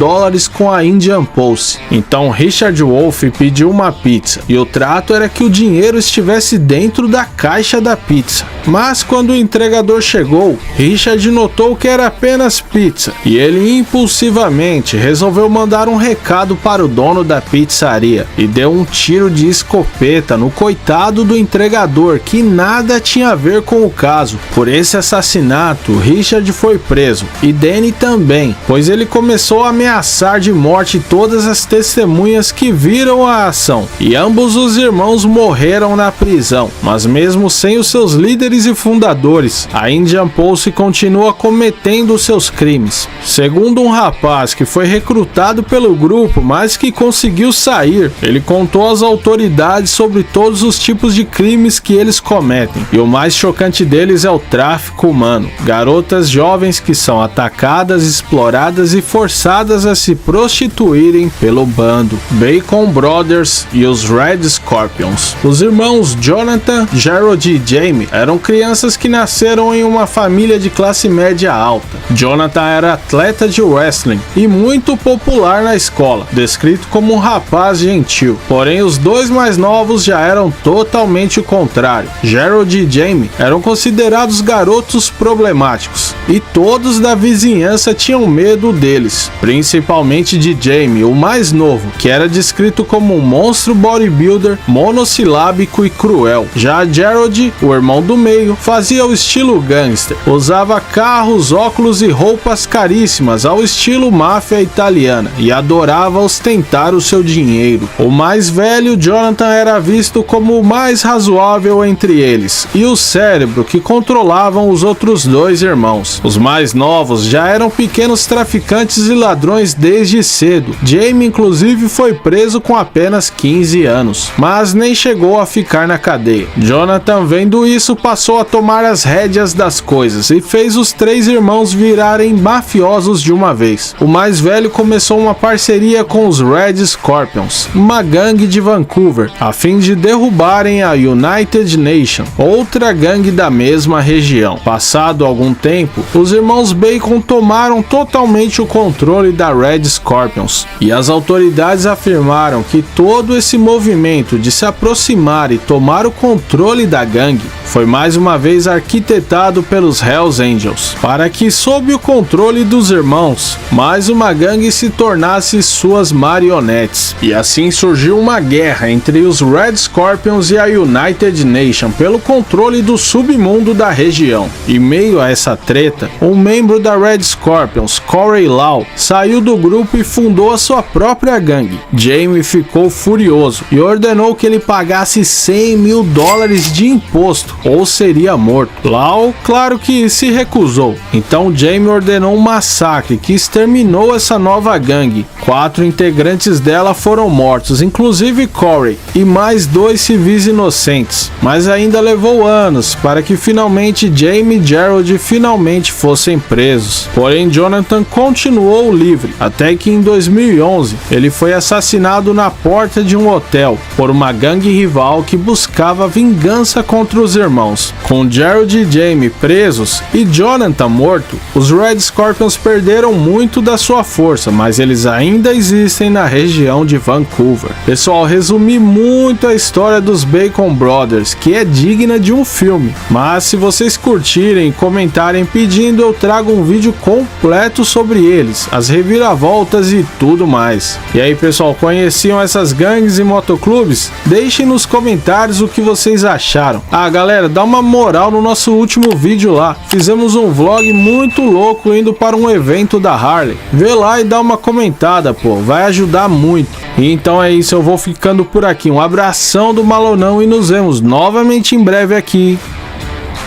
com a Indian Pulse. Então Richard Wolf pediu uma pizza e o trato era que o dinheiro estivesse dentro da caixa da pizza. Mas quando o entregador chegou, Richard notou que era apenas pizza e ele impulsivamente resolveu mandar um recado para o dono da pizzaria e deu um tiro de escopeta no coitado do entregador, que nada tinha a ver com o caso. Por esse assassinato, Richard foi preso e Danny também, pois ele começou a ameaçar de morte todas as testemunhas que viram a ação, e ambos os irmãos morreram na prisão. Mas mesmo sem os seus líderes e fundadores, a Indian Pulse continua cometendo seus crimes. Segundo um rapaz que foi recrutado pelo grupo, mas que conseguiu sair, ele contou às autoridades sobre todos os tipos de crimes que eles cometem, e o mais chocante deles é o tráfico humano. Garotas jovens que são atacadas, exploradas e forçadas a se prostituírem pelo bando. Bacon Brothers e os Red Scorpions. Os irmãos Jonathan, Gerald e Jamie eram crianças que nasceram em uma família de classe média alta. Jonathan era atleta de wrestling e muito popular na escola, descrito como um rapaz gentil. Porém, os dois mais novos já eram totalmente o contrário. Gerald e Jamie eram considerados garotos problemáticos e todos da vizinhança tinham medo deles, principalmente de Jamie, o mais novo, que era descrito como um monstro bodybuilder, monossilábico e cruel. Já Gerald, o irmão do meio, fazia o estilo gangster, usava carros, óculos e roupas caríssimas ao estilo máfia italiana e adorava ostentar o seu dinheiro. O mais velho, Jonathan, era visto como o mais razoável entre eles e o cérebro que controlavam os outros dois irmãos. Os mais novos já eram pequenos traficantes e ladrões desde cedo. Jamie, inclusive, foi preso com apenas 15 anos, mas nem chegou a ficar na cadeia. Jonathan, vendo isso, passou a tomar as rédeas das coisas e fez os 3 irmãos virarem mafiosos de uma vez. O mais velho começou uma parceria com os Red Scorpions, uma gangue de Vancouver, a fim de derrubarem a United Nation, outra gangue da mesma região. Passado algum tempo, os irmãos Bacon tomaram totalmente o controle da Red Scorpions, e as autoridades afirmaram que todo esse movimento de se aproximar e tomar o controle da gangue foi mais uma vez arquitetado pelos Hells Angels, para que, sob o controle dos irmãos, mais uma gangue se tornasse suas marionetes. E assim surgiu uma guerra entre os Red Scorpions e a United Nation pelo controle do submundo da região. E meio a essa treta, um membro da Red Scorpions, Corey Lau, saiu do grupo e fundou a sua própria gangue. Jamie ficou furioso e ordenou que ele pagasse $100 mil de imposto ou seria morto. Lau, claro que se recusou. Então Jamie ordenou um massacre que exterminou essa nova gangue. 4 integrantes dela foram mortos, inclusive Corey, e mais 2 civis inocentes. Mas ainda levou anos para que finalmente Jamie e Gerald finalmente fossem presos. Porém, Jonathan continuou livre, até que em 2011 ele foi assassinado na porta de um hotel por uma gangue rival que buscava vingança contra os irmãos. Com Gerald e Jamie presos e Jonathan morto, os Red Scorpions perderam muito da sua força, mas eles ainda existem na região de Vancouver. Pessoal, resumi muito a história dos Bacon Brothers, que é digna de um filme, mas se vocês curtirem e comentarem pedindo, eu trago um vídeo completo sobre eles, as reviravoltas e tudo mais. E aí, pessoal, conheciam essas gangues e motoclubes? Deixem nos comentários o que vocês acharam. Ah, galera, dá uma moral no nosso último vídeo lá. Fizemos um vlog muito louco indo para um evento da Harley. Vê lá e dá uma comentada, pô, vai ajudar muito. E então é isso, eu vou ficando por aqui. Um abração do Malonão e nos vemos novamente em breve aqui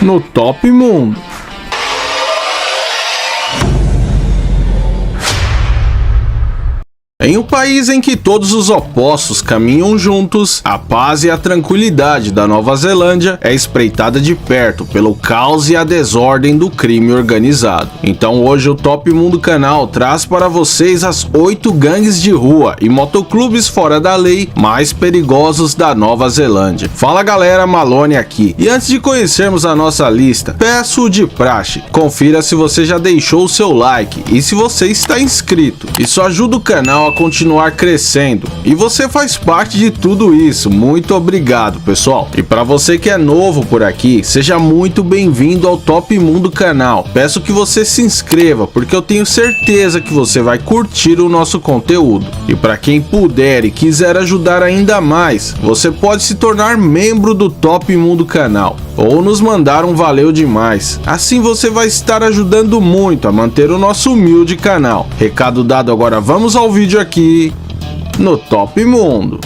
no Top Mundo. Em um país em que todos os opostos caminham juntos, a paz e a tranquilidade da Nova Zelândia é espreitada de perto pelo caos e a desordem do crime organizado. Então hoje o Top Mundo canal traz para vocês as 8 gangues de rua e motoclubes fora da lei mais perigosos da Nova Zelândia. Fala galera, Malone aqui. E antes de conhecermos a nossa lista, peço de praxe, confira se você já deixou o seu like e se você está inscrito. Isso ajuda o canal a continuar crescendo e você faz parte de tudo isso. Muito obrigado, pessoal. E para você que é novo por aqui, seja muito bem-vindo ao Top Mundo canal. Peço que você se inscreva porque eu tenho certeza que você vai curtir o nosso conteúdo. E para quem puder e quiser ajudar ainda mais, você pode se tornar membro do Top Mundo canal ou nos mandar um valeu demais. Assim você vai estar ajudando muito a manter o nosso humilde canal. Recado dado, agora vamos ao vídeo aqui no Top Mundo.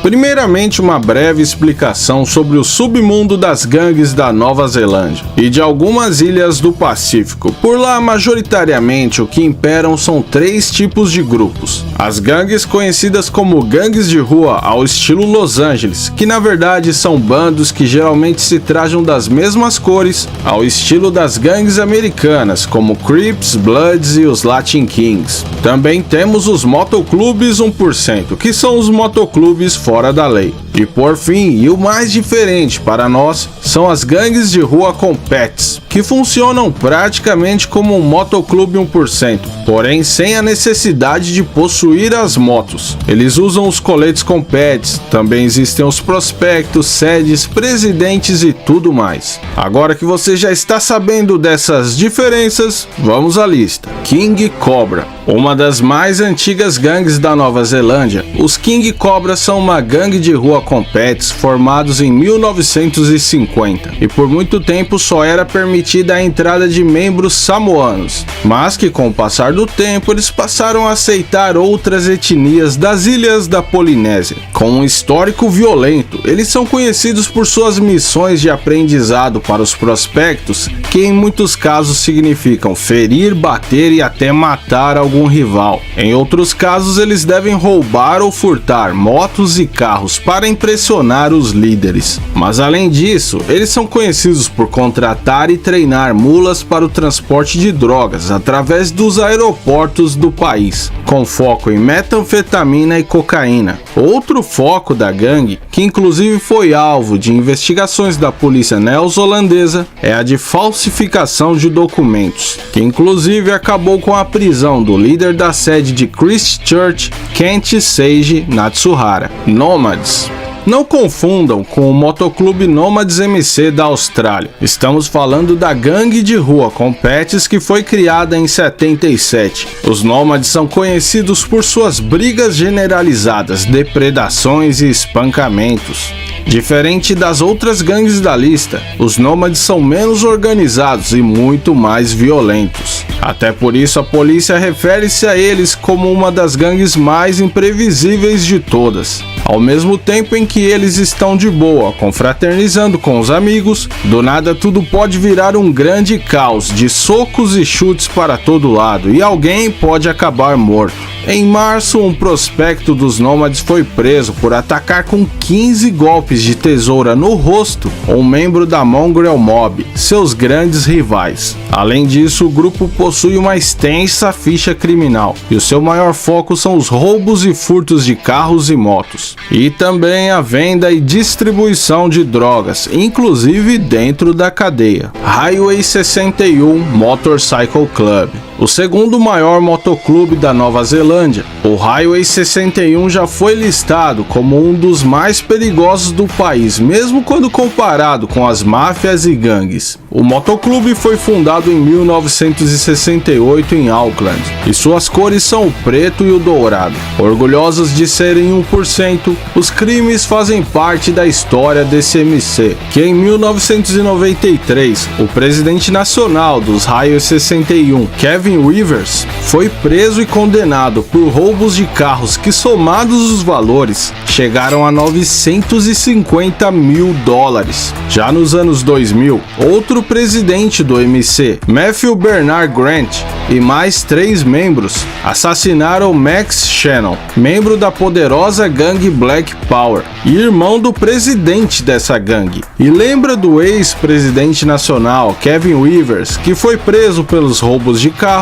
Primeiramente, uma breve explicação sobre o submundo das gangues da Nova Zelândia e de algumas ilhas do Pacífico. Por lá, majoritariamente, o que imperam são 3 tipos de grupos. As gangues conhecidas como gangues de rua ao estilo Los Angeles, que na verdade são bandos que geralmente se trajam das mesmas cores ao estilo das gangues americanas, como Crips, Bloods e os Latin Kings. Também temos os motoclubes 1%, que são os motoclubes fora da lei. E por fim, e o mais diferente para nós, são as gangues de rua com pets, que funcionam praticamente como um motoclube 1%, porém sem a necessidade de possuir as motos. Eles usam os coletes com pets, também existem os prospectos, sedes, presidentes e tudo mais. Agora que você já está sabendo dessas diferenças, vamos à lista. King Cobra, uma das mais antigas gangues da Nova Zelândia. Os King Cobra são uma gangue de rua com pets formados em 1950 e por muito tempo só era permitida a entrada de membros samoanos, mas que com o passar do tempo eles passaram a aceitar outras etnias das ilhas da Polinésia. Com um histórico violento, eles são conhecidos por suas missões de aprendizado para os prospectos, que em muitos casos significam ferir, bater e até matar algum rival. Em outros casos, eles devem roubar ou furtar motos e carros para impressionar os líderes. Mas além disso, eles são conhecidos por contratar e treinar mulas para o transporte de drogas através dos aeroportos do país, com foco em metanfetamina e cocaína. Outro foco da gangue, que inclusive foi alvo de investigações da polícia neozelandesa, é a de falsificação de documentos, que inclusive acabou com a prisão do líder da sede de Christchurch, Kent Sage Natsuhara. Nomads. Não confundam com o Motoclube Nomads MC da Austrália. Estamos falando da gangue de rua com pets que foi criada em 77. Os Nomads são conhecidos por suas brigas generalizadas, depredações e espancamentos. Diferente das outras gangues da lista, os Nomads são menos organizados e muito mais violentos. Até por isso a polícia refere-se a eles como uma das gangues mais imprevisíveis de todas. Ao mesmo tempo em que eles estão de boa, confraternizando com os amigos, do nada tudo pode virar um grande caos de socos e chutes para todo lado e alguém pode acabar morto. Em março, um prospecto dos Nomads foi preso por atacar com 15 golpes de tesoura no rosto um membro da Mongrel Mob, seus grandes rivais. Além disso, o grupo possui uma extensa ficha criminal e o seu maior foco são os roubos e furtos de carros e motos, e também a venda e distribuição de drogas, inclusive dentro da cadeia. Highway 61 Motorcycle Club. O segundo maior motoclube da Nova Zelândia, o Highway 61 já foi listado como um dos mais perigosos do país, mesmo quando comparado com as máfias e gangues. O motoclube foi fundado em 1968 em Auckland, e suas cores são o preto e o dourado. Orgulhosos de serem 1%, os crimes fazem parte da história desse MC, que em 1993, o presidente nacional dos Highway 61, Kevin Weavers, foi preso e condenado por roubos de carros que, somados os valores, chegaram a 950 mil dólares. Já nos anos 2000, outro presidente do MC, Matthew Bernard Grant, e mais 3 membros assassinaram Max Shannon, membro da poderosa gangue Black Power e irmão do presidente dessa gangue. E lembra do ex-presidente nacional Kevin Weavers, que foi preso pelos roubos de carro?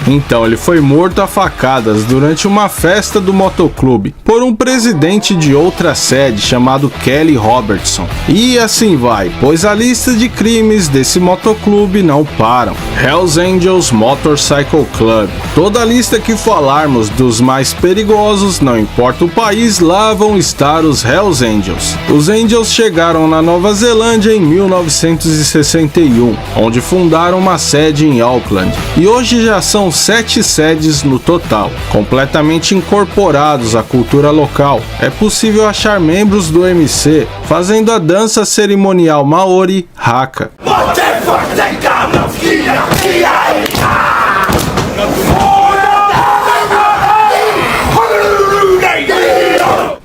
Então ele foi morto a facadas durante uma festa do motoclube por um presidente de outra sede chamado Kelly Robertson. E assim vai, pois a lista de crimes desse motoclube não param. Hells Angels Motorcycle Club. Toda a lista que falarmos dos mais perigosos, não importa o país, lá vão estar os Hells Angels. Os Angels chegaram na Nova Zelândia em 1961, onde fundaram uma sede em Auckland, e hoje já são 7 sedes no total, completamente incorporados à cultura local. É possível achar membros do MC fazendo a dança cerimonial Maori Haka.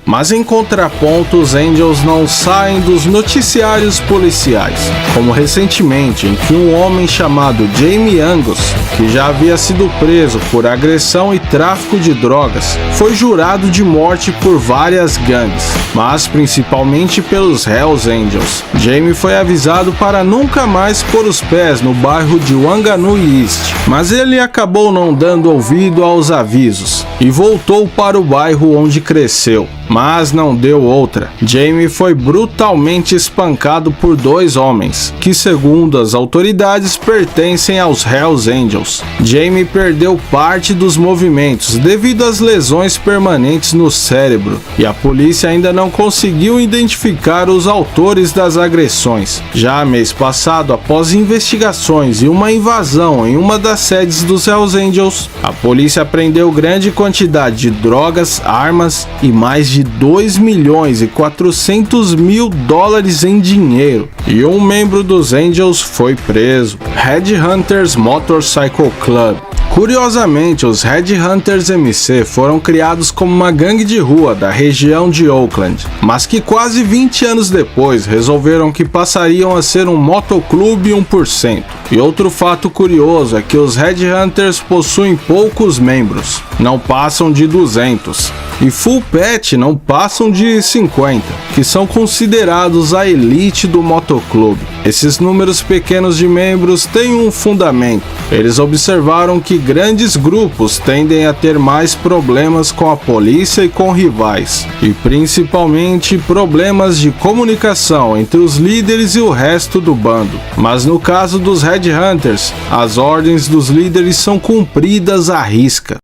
Mas em contraponto, os Angels não saem dos noticiários policiais, como recentemente em que um homem chamado Jamie Angus, que já havia sido preso por agressão e tráfico de drogas, foi jurado de morte por várias gangues, mas principalmente pelos Hells Angels. Jamie foi avisado para nunca mais pôr os pés no bairro de Wanganui East, mas ele acabou não dando ouvido aos avisos e voltou para o bairro onde cresceu. Mas não deu outra. Jamie foi brutalmente espancado por 2 homens, que segundo as autoridades pertencem aos Hells Angels. Jamie perdeu parte dos movimentos devido às lesões permanentes no cérebro, e a polícia ainda não conseguiu identificar os autores das agressões. Já mês passado, após investigações e uma invasão em uma das sedes dos Hells Angels, a polícia apreendeu grande quantidade de drogas, armas e mais de 2.400.000 dólares em dinheiro, e um membro dos Angels foi preso. Headhunters Motorcycle Club. Curiosamente, os Headhunters MC foram criados como uma gangue de rua da região de Auckland, mas que quase 20 anos depois resolveram que passariam a ser um motoclube 1%. E outro fato curioso é que os Headhunters possuem poucos membros, não passam de 200, e Full Pet não passam de 50, que são considerados a elite do motoclube. Esses números pequenos de membros têm um fundamento. Eles observaram que grandes grupos tendem a ter mais problemas com a polícia e com rivais, e principalmente problemas de comunicação entre os líderes e o resto do bando. Mas no caso dos Headhunters, as ordens dos líderes são cumpridas à risca.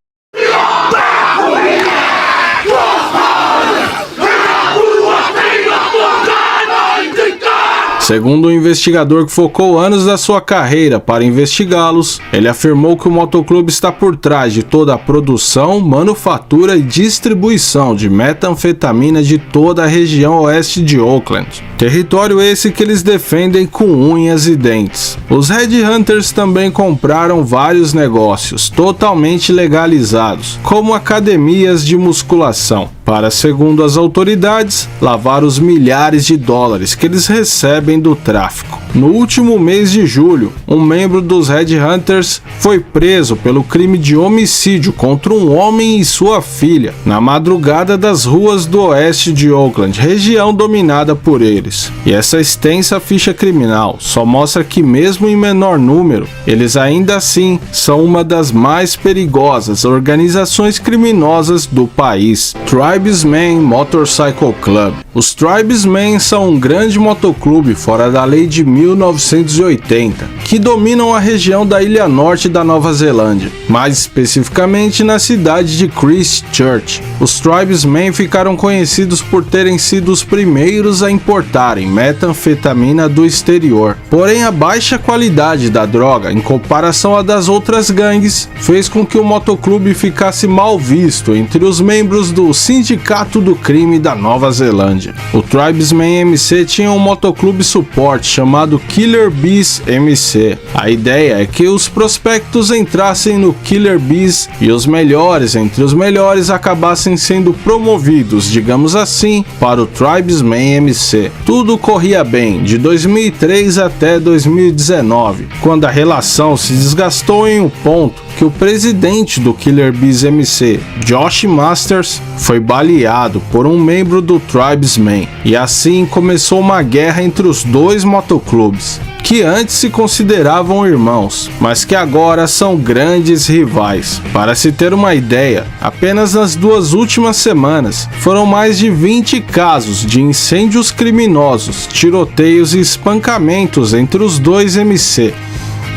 Segundo um investigador que focou anos da sua carreira para investigá-los, ele afirmou que o motoclube está por trás de toda a produção, manufatura e distribuição de metanfetamina de toda a região oeste de Oakland. Território esse que eles defendem com unhas e dentes. Os Headhunters também compraram vários negócios totalmente legalizados, como academias de musculação, para, segundo as autoridades, lavar os milhares de dólares que eles recebem do tráfico. No último mês de julho, um membro dos Headhunters foi preso pelo crime de homicídio contra um homem e sua filha, na madrugada das ruas do oeste de Oakland, região dominada por eles. E essa extensa ficha criminal só mostra que, mesmo em menor número, eles ainda assim são uma das mais perigosas organizações criminosas do país. Tribesmen Motorcycle Club. Os Tribesmen são um grande motoclube fora da lei de 1980, que dominam a região da ilha norte da Nova Zelândia, mais especificamente na cidade de Christchurch. Os Tribesmen ficaram conhecidos por terem sido os primeiros a importarem metanfetamina do exterior. Porém, a baixa qualidade da droga, em comparação à das outras gangues, fez com que o motoclube ficasse mal visto entre os membros do Sindicato do Crime da Nova Zelândia. O Tribesmen MC tinha um motoclube suporte chamado Killer Bees MC. A ideia é que os prospectos entrassem no Killer Bees e os melhores entre os melhores acabassem sendo promovidos, digamos assim, para o Tribesmen MC. Tudo corria bem de 2003 até 2019, quando a relação se desgastou em um ponto que o presidente do Killer Bees MC, Josh Masters, foi baleado por um membro do Tribesmen, e assim começou uma guerra entre os dois motoclubes, que antes se consideravam irmãos, mas que agora são grandes rivais. Para se ter uma ideia, apenas nas 2 últimas semanas foram mais de 20 casos de incêndios criminosos, tiroteios e espancamentos entre os dois MC.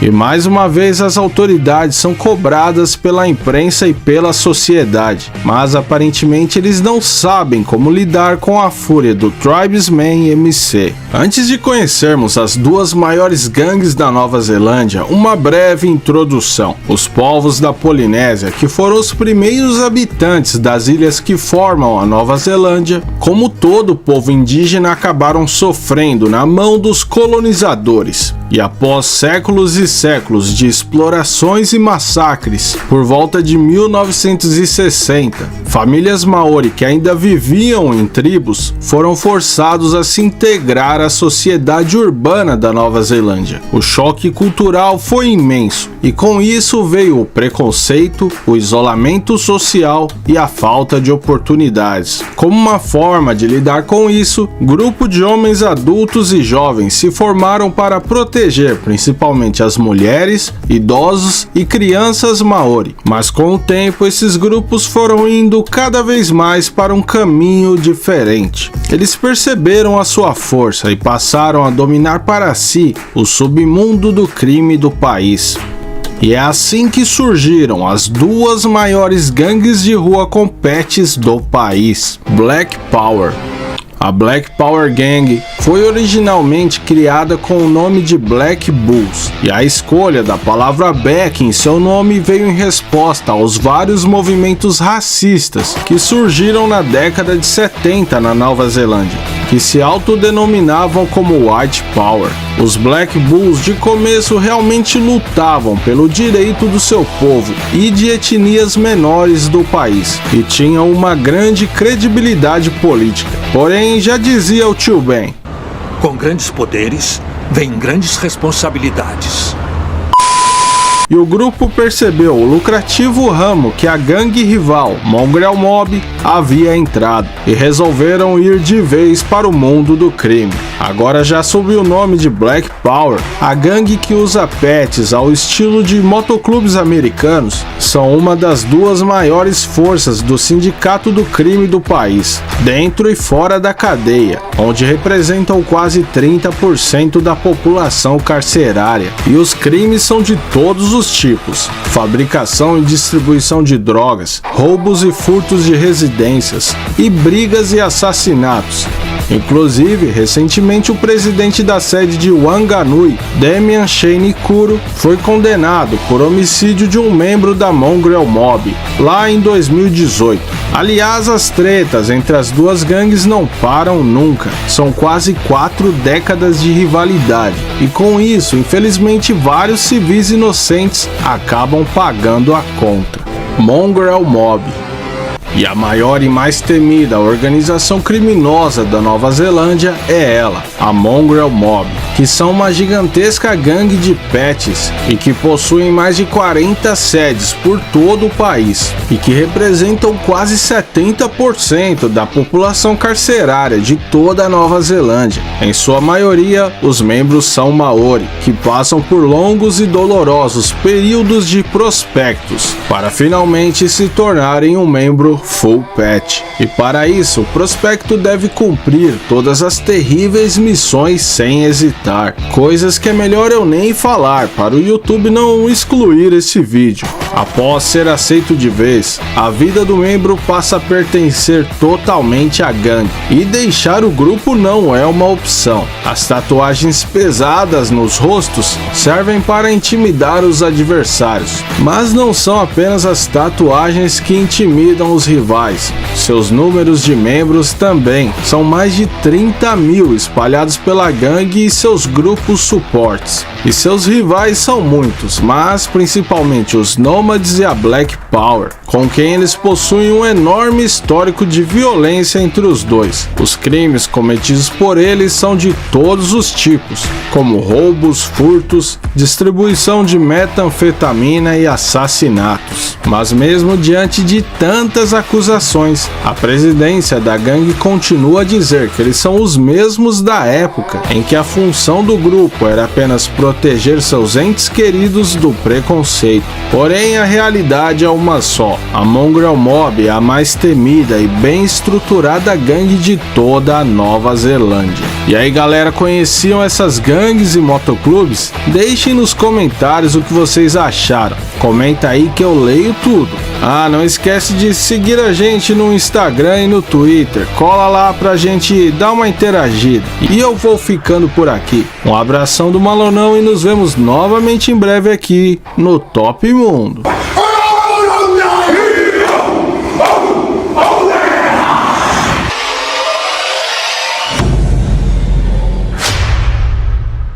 E mais uma vez as autoridades são cobradas pela imprensa e pela sociedade, mas aparentemente eles não sabem como lidar com a fúria do Tribesmen MC. Antes de conhecermos as 2 maiores gangues da Nova Zelândia, uma breve introdução. Os povos da Polinésia, que foram os primeiros habitantes das ilhas que formam a Nova Zelândia, como todo povo indígena, acabaram sofrendo na mão dos colonizadores. E após séculos e séculos de explorações e massacres, por volta de 1960, famílias Maori que ainda viviam em tribos foram forçados a se integrar à sociedade urbana da Nova Zelândia. O choque cultural foi imenso, e com isso veio o preconceito, o isolamento social e a falta de oportunidades. Como uma forma de lidar com isso, grupo de homens adultos e jovens se formaram para proteger principalmente as mulheres, idosos e crianças Maori. Mas com o tempo, esses grupos foram indo cada vez mais para um caminho diferente. Eles perceberam a sua força e passaram a dominar para si o submundo do crime do país. E é assim que surgiram as 2 maiores gangues de rua com pets do país: Black Power. A Black Power Gang foi originalmente criada com o nome de Black Bulls, e a escolha da palavra Black em seu nome veio em resposta aos vários movimentos racistas que surgiram na década de 70 na Nova Zelândia, que se autodenominavam como White Power. Os Black Bulls de começo realmente lutavam pelo direito do seu povo e de etnias menores do país, e tinham uma grande credibilidade política. Porém, já dizia o tio Ben, com grandes poderes, vem grandes responsabilidades. E o grupo percebeu o lucrativo ramo que a gangue rival Mongrel Mob havia entrado e resolveram ir de vez para o mundo do crime. Agora já sob o nome de Black Power, a gangue que usa pets ao estilo de motoclubes americanos são uma das 2 maiores forças do sindicato do crime do país, dentro e fora da cadeia, onde representam quase 30% da população carcerária. E os crimes são de todos os tipos: fabricação e distribuição de drogas, roubos e furtos de residências, e brigas e assassinatos. Inclusive, recentemente o presidente da sede de Wanganui, Damian Shane Kuro, foi condenado por homicídio de um membro da Mongrel Mob, lá em 2018. Aliás, as tretas entre as duas gangues não param nunca, são quase 4 décadas de rivalidade, e com isso, infelizmente, vários civis inocentes acabam pagando a conta. Mongrel Mob. E a maior e mais temida organização criminosa da Nova Zelândia é ela, a Mongrel Mob, que são uma gigantesca gangue de pets e que possuem mais de 40 sedes por todo o país e que representam quase 70% da população carcerária de toda a Nova Zelândia. Em sua maioria, os membros são Maori, que passam por longos e dolorosos períodos de prospectos para finalmente se tornarem um membro Full Pet. E para isso, o prospecto deve cumprir todas as terríveis missões sem hesitar, coisas que é melhor eu nem falar para o YouTube não excluir esse vídeo. Após ser aceito de vez, a vida do membro passa a pertencer totalmente à gangue, e deixar o grupo não é uma opção. As tatuagens pesadas nos rostos servem para intimidar os adversários, mas não são apenas as tatuagens que intimidam os rivais. Seus números de membros também são mais de 30 mil espalhados pela gangue e seus grupos suportes. E seus rivais são muitos, mas principalmente os Nomads e a Black Power, com quem eles possuem um enorme histórico de violência entre os dois. Os crimes cometidos por eles são de todos os tipos, como roubos, furtos, distribuição de metanfetamina e assassinatos. Mas mesmo diante de tantas acusações, a presidência da gangue continua a dizer que eles são os mesmos da época em que a função do grupo era apenas proteger seus entes queridos do preconceito. Porém, a realidade é uma só. A Mongrel Mob é a mais temida e bem estruturada gangue de toda a Nova Zelândia. E aí, galera, conheciam essas gangues e motoclubes? Deixem nos comentários o que vocês acharam. Comenta aí que eu leio tudo. Ah, não esquece de seguir a gente no Instagram e no Twitter. Cola lá pra gente dar uma interagida. E eu vou ficando por aqui. Um abração do Malonão e nos vemos novamente em breve aqui no Top Mundo.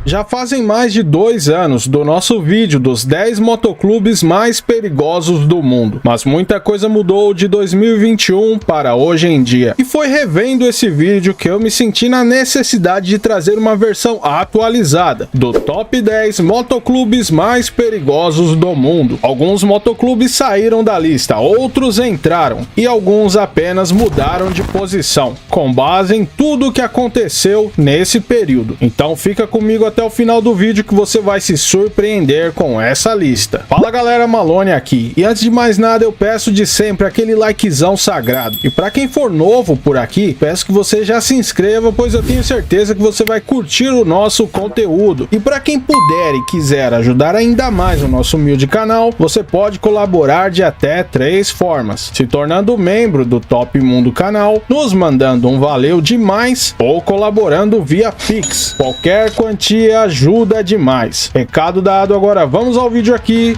Já fazem mais de 2 anos do nosso vídeo dos 10 motoclubes mais perigosos do mundo, mas muita coisa mudou de 2021 para hoje em dia. E foi revendo esse vídeo que eu me senti na necessidade de trazer uma versão atualizada do Top 10 motoclubes mais perigosos do mundo. Alguns motoclubes saíram da lista, outros entraram e alguns apenas mudaram de posição, com base em tudo o que aconteceu nesse período. Então fica comigo até o final do vídeo que você vai se surpreender com essa lista. Fala galera, Malone aqui. E antes de mais nada eu peço de sempre aquele likezão sagrado. E para quem for novo por aqui, peço que você já se inscreva, pois eu tenho certeza que você vai curtir o nosso conteúdo. E para quem puder e quiser ajudar ainda mais o nosso humilde canal, você pode colaborar de até 3 formas: se tornando membro do Top Mundo canal, nos mandando um valeu demais ou colaborando via Pix. Qualquer quantia ajuda demais. Recado dado, agora vamos ao vídeo aqui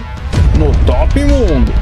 no Top Mundo.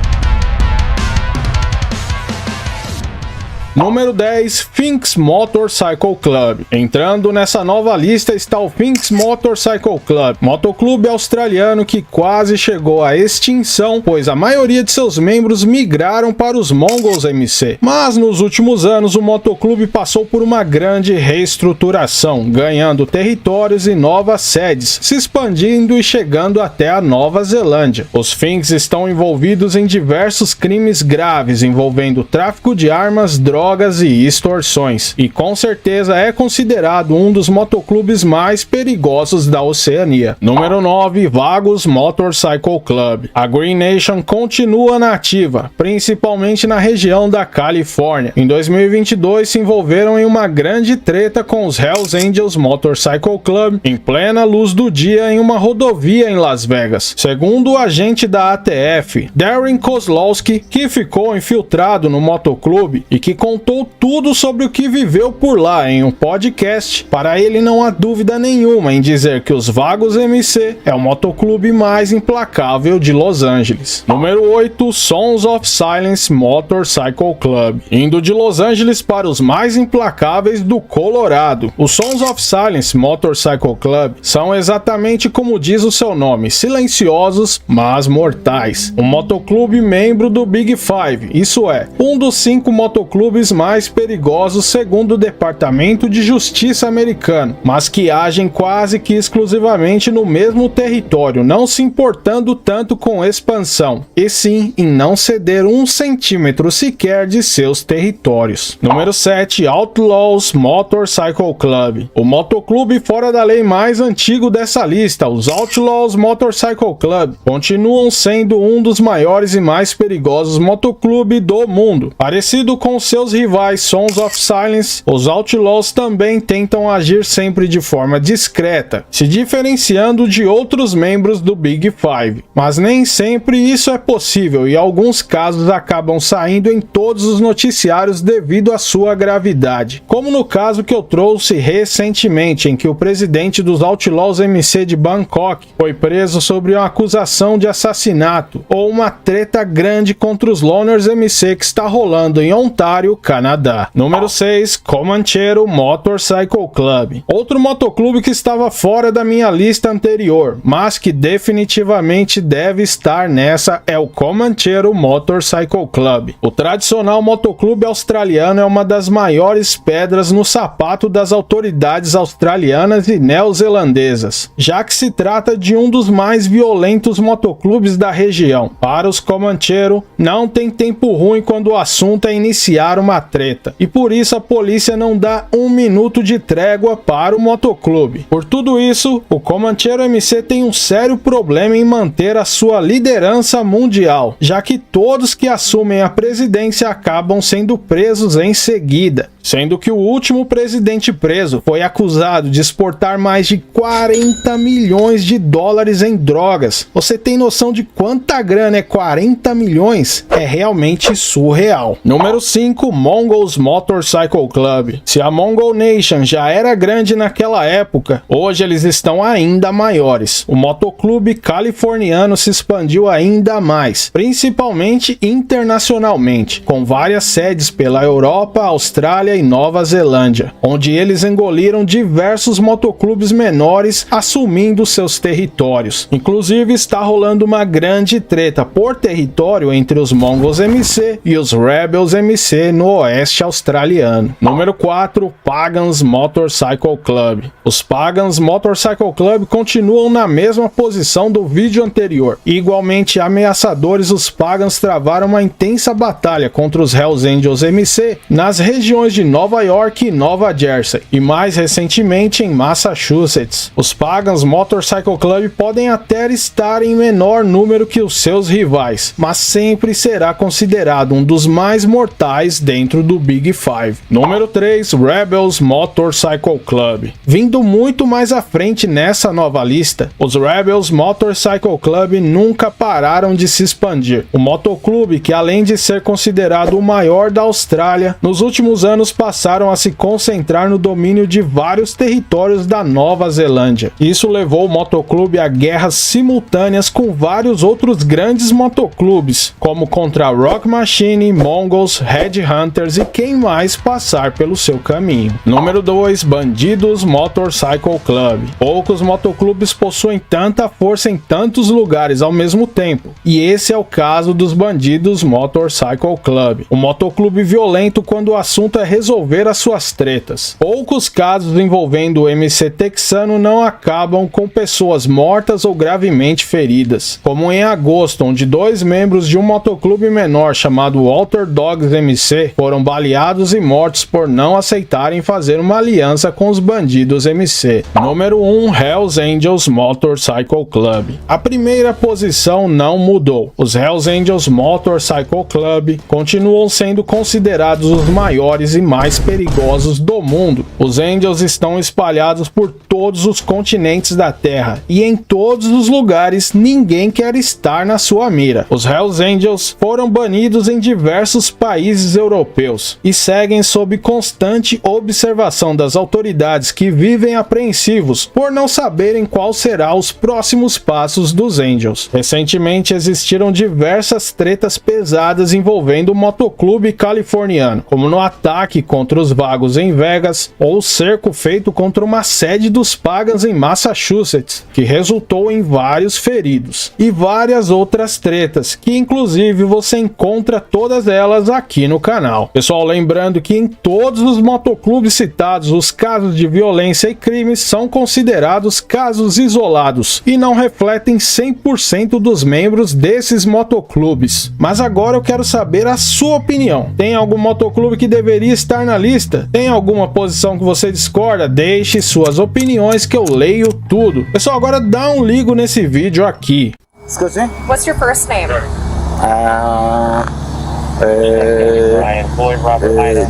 Número 10, Finks Motorcycle Club. Entrando nessa nova lista está o Finks Motorcycle Club, motoclube australiano que quase chegou à extinção, pois a maioria de seus membros migraram para os Mongols MC. Mas nos últimos anos o motoclube passou por uma grande reestruturação, ganhando territórios e novas sedes, se expandindo e chegando até a Nova Zelândia. Os Finks estão envolvidos em diversos crimes graves envolvendo tráfico de armas, drogas e extorsões, e com certeza é considerado um dos motoclubes mais perigosos da Oceania. Número 9, Vagos Motorcycle Club. A Green Nation continua na ativa, principalmente na região da Califórnia. Em 2022 se envolveram em uma grande treta com os Hells Angels Motorcycle Club em plena luz do dia em uma rodovia em Las Vegas. Segundo o agente da ATF, Darren Kozlowski, que ficou infiltrado no motoclube e que com contou tudo sobre o que viveu por lá em um podcast. Para ele não há dúvida nenhuma em dizer que os Vagos MC é o motoclube mais implacável de Los Angeles. Número 8, Sons of Silence Motorcycle Club. Indo de Los Angeles para os mais implacáveis do Colorado. Os Sons of Silence Motorcycle Club são exatamente como diz o seu nome, silenciosos, mas mortais. Um motoclube membro do Big Five, isso é, um dos 5 motoclubes mais perigosos segundo o Departamento de Justiça americano, mas que agem quase que exclusivamente no mesmo território, não se importando tanto com expansão, e sim em não ceder 1 centímetro sequer de seus territórios. Número 7, Outlaws Motorcycle Club. O motoclube fora da lei mais antigo dessa lista, os Outlaws Motorcycle Club, continuam sendo um dos maiores e mais perigosos motoclubes do mundo. Parecido com seus rivais Sons of Silence, os Outlaws também tentam agir sempre de forma discreta, se diferenciando de outros membros do Big Five. Mas nem sempre isso é possível e alguns casos acabam saindo em todos os noticiários devido à sua gravidade. Como no caso que eu trouxe recentemente, em que o presidente dos Outlaws MC de Bangkok foi preso sobre uma acusação de assassinato, ou uma treta grande contra os Loners MC que está rolando em Ontário, Canadá. Número 6, Comanchero Motorcycle Club. Outro motoclube que estava fora da minha lista anterior, mas que definitivamente deve estar nessa, é o Comanchero Motorcycle Club. O tradicional motoclube australiano é uma das maiores pedras no sapato das autoridades australianas e neozelandesas, já que se trata de um dos mais violentos motoclubes da região. Para os Comanchero, não tem tempo ruim quando o assunto é iniciar uma treta, e por isso a polícia não dá 1 minuto de trégua para o motoclube. Por tudo isso, o Comanchero MC tem um sério problema em manter a sua liderança mundial, já que todos que assumem a presidência acabam sendo presos em seguida, sendo que o último presidente preso foi acusado de exportar mais de 40 milhões de dólares em drogas. Você tem noção de quanta grana é 40 milhões? É realmente surreal. Número 5, Mongols Motorcycle Club. Se a Mongol Nation já era grande naquela época, hoje eles estão ainda maiores. O motoclube californiano se expandiu ainda mais, principalmente internacionalmente, com várias sedes pela Europa, Austrália e Nova Zelândia, onde eles engoliram diversos motoclubes menores assumindo seus territórios. Inclusive está rolando uma grande treta por território entre os Mongols MC e os Rebels MC no oeste australiano. Número 4, Pagans Motorcycle Club. Os Pagans Motorcycle Club continuam na mesma posição do vídeo anterior. Igualmente ameaçadores, os Pagans travaram uma intensa batalha contra os Hells Angels MC nas regiões de Nova York e Nova Jersey, e mais recentemente em Massachusetts. Os Pagans Motorcycle Club podem até estar em menor número que os seus rivais, mas sempre será considerado um dos mais mortais dentro do Big Five. Número 3, Rebels Motorcycle Club. Vindo muito mais à frente nessa nova lista, os Rebels Motorcycle Club nunca pararam de se expandir. O motoclube, que além de ser considerado o maior da Austrália, nos últimos anos passaram a se concentrar no domínio de vários territórios da Nova Zelândia. Isso levou o motoclube a guerras simultâneas com vários outros grandes motoclubes, como contra Rock Machine, Mongols, Headhunters e quem mais passar pelo seu caminho. Número 2, Bandidos Motorcycle Club. Poucos motoclubes possuem tanta força em tantos lugares ao mesmo tempo, e esse é o caso dos Bandidos Motorcycle Club. Um motoclube violento quando o assunto é resolver as suas tretas. Poucos casos envolvendo o MC texano não acabam com pessoas mortas ou gravemente feridas, como em agosto, onde 2 membros de um motoclube menor chamado Walter Dogs MC foram baleados e mortos por não aceitarem fazer uma aliança com os Bandidos MC. Número 1, Hells Angels Motorcycle Club. A primeira posição não mudou. Os Hells Angels Motorcycle Club continuam sendo considerados os maiores e mais perigosos do mundo. Os Angels estão espalhados por todos os continentes da Terra e em todos os lugares ninguém quer estar na sua mira. Os Hells Angels foram banidos em diversos países europeus e seguem sob constante observação das autoridades, que vivem apreensivos por não saberem qual será os próximos passos dos Angels. Recentemente existiram diversas tretas pesadas envolvendo o motoclube californiano, como no ataque contra os vagos em Vegas ou o cerco feito contra uma sede dos Pagans em Massachusetts, que resultou em vários feridos, e várias outras tretas, que inclusive você encontra todas elas aqui no canal. Pessoal, lembrando que em todos os motoclubes citados, os casos de violência e crimes são considerados casos isolados e não refletem 100% dos membros desses motoclubes. Mas agora eu quero saber a sua opinião. Tem algum motoclube que deveria estar na lista? Tem alguma posição que você discorda? Deixe suas opiniões que eu leio tudo. Pessoal, agora dá um ligo nesse vídeo aqui. Excuse me? What's your first name?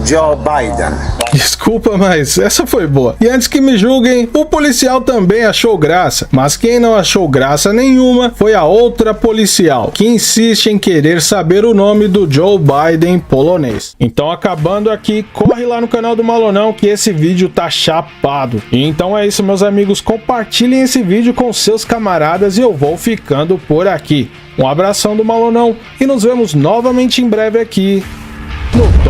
Joe Biden. Desculpa, mas essa foi boa. E antes que me julguem, o policial também achou graça. Mas quem não achou graça nenhuma foi a outra policial, que insiste em querer saber o nome do Joe Biden polonês. Então, acabando aqui, corre lá no canal do Malonão que esse vídeo tá chapado. E então é isso, meus amigos. Compartilhem esse vídeo com seus camaradas e eu vou ficando por aqui. Um abração do Malonão e nos vemos novamente em breve aqui no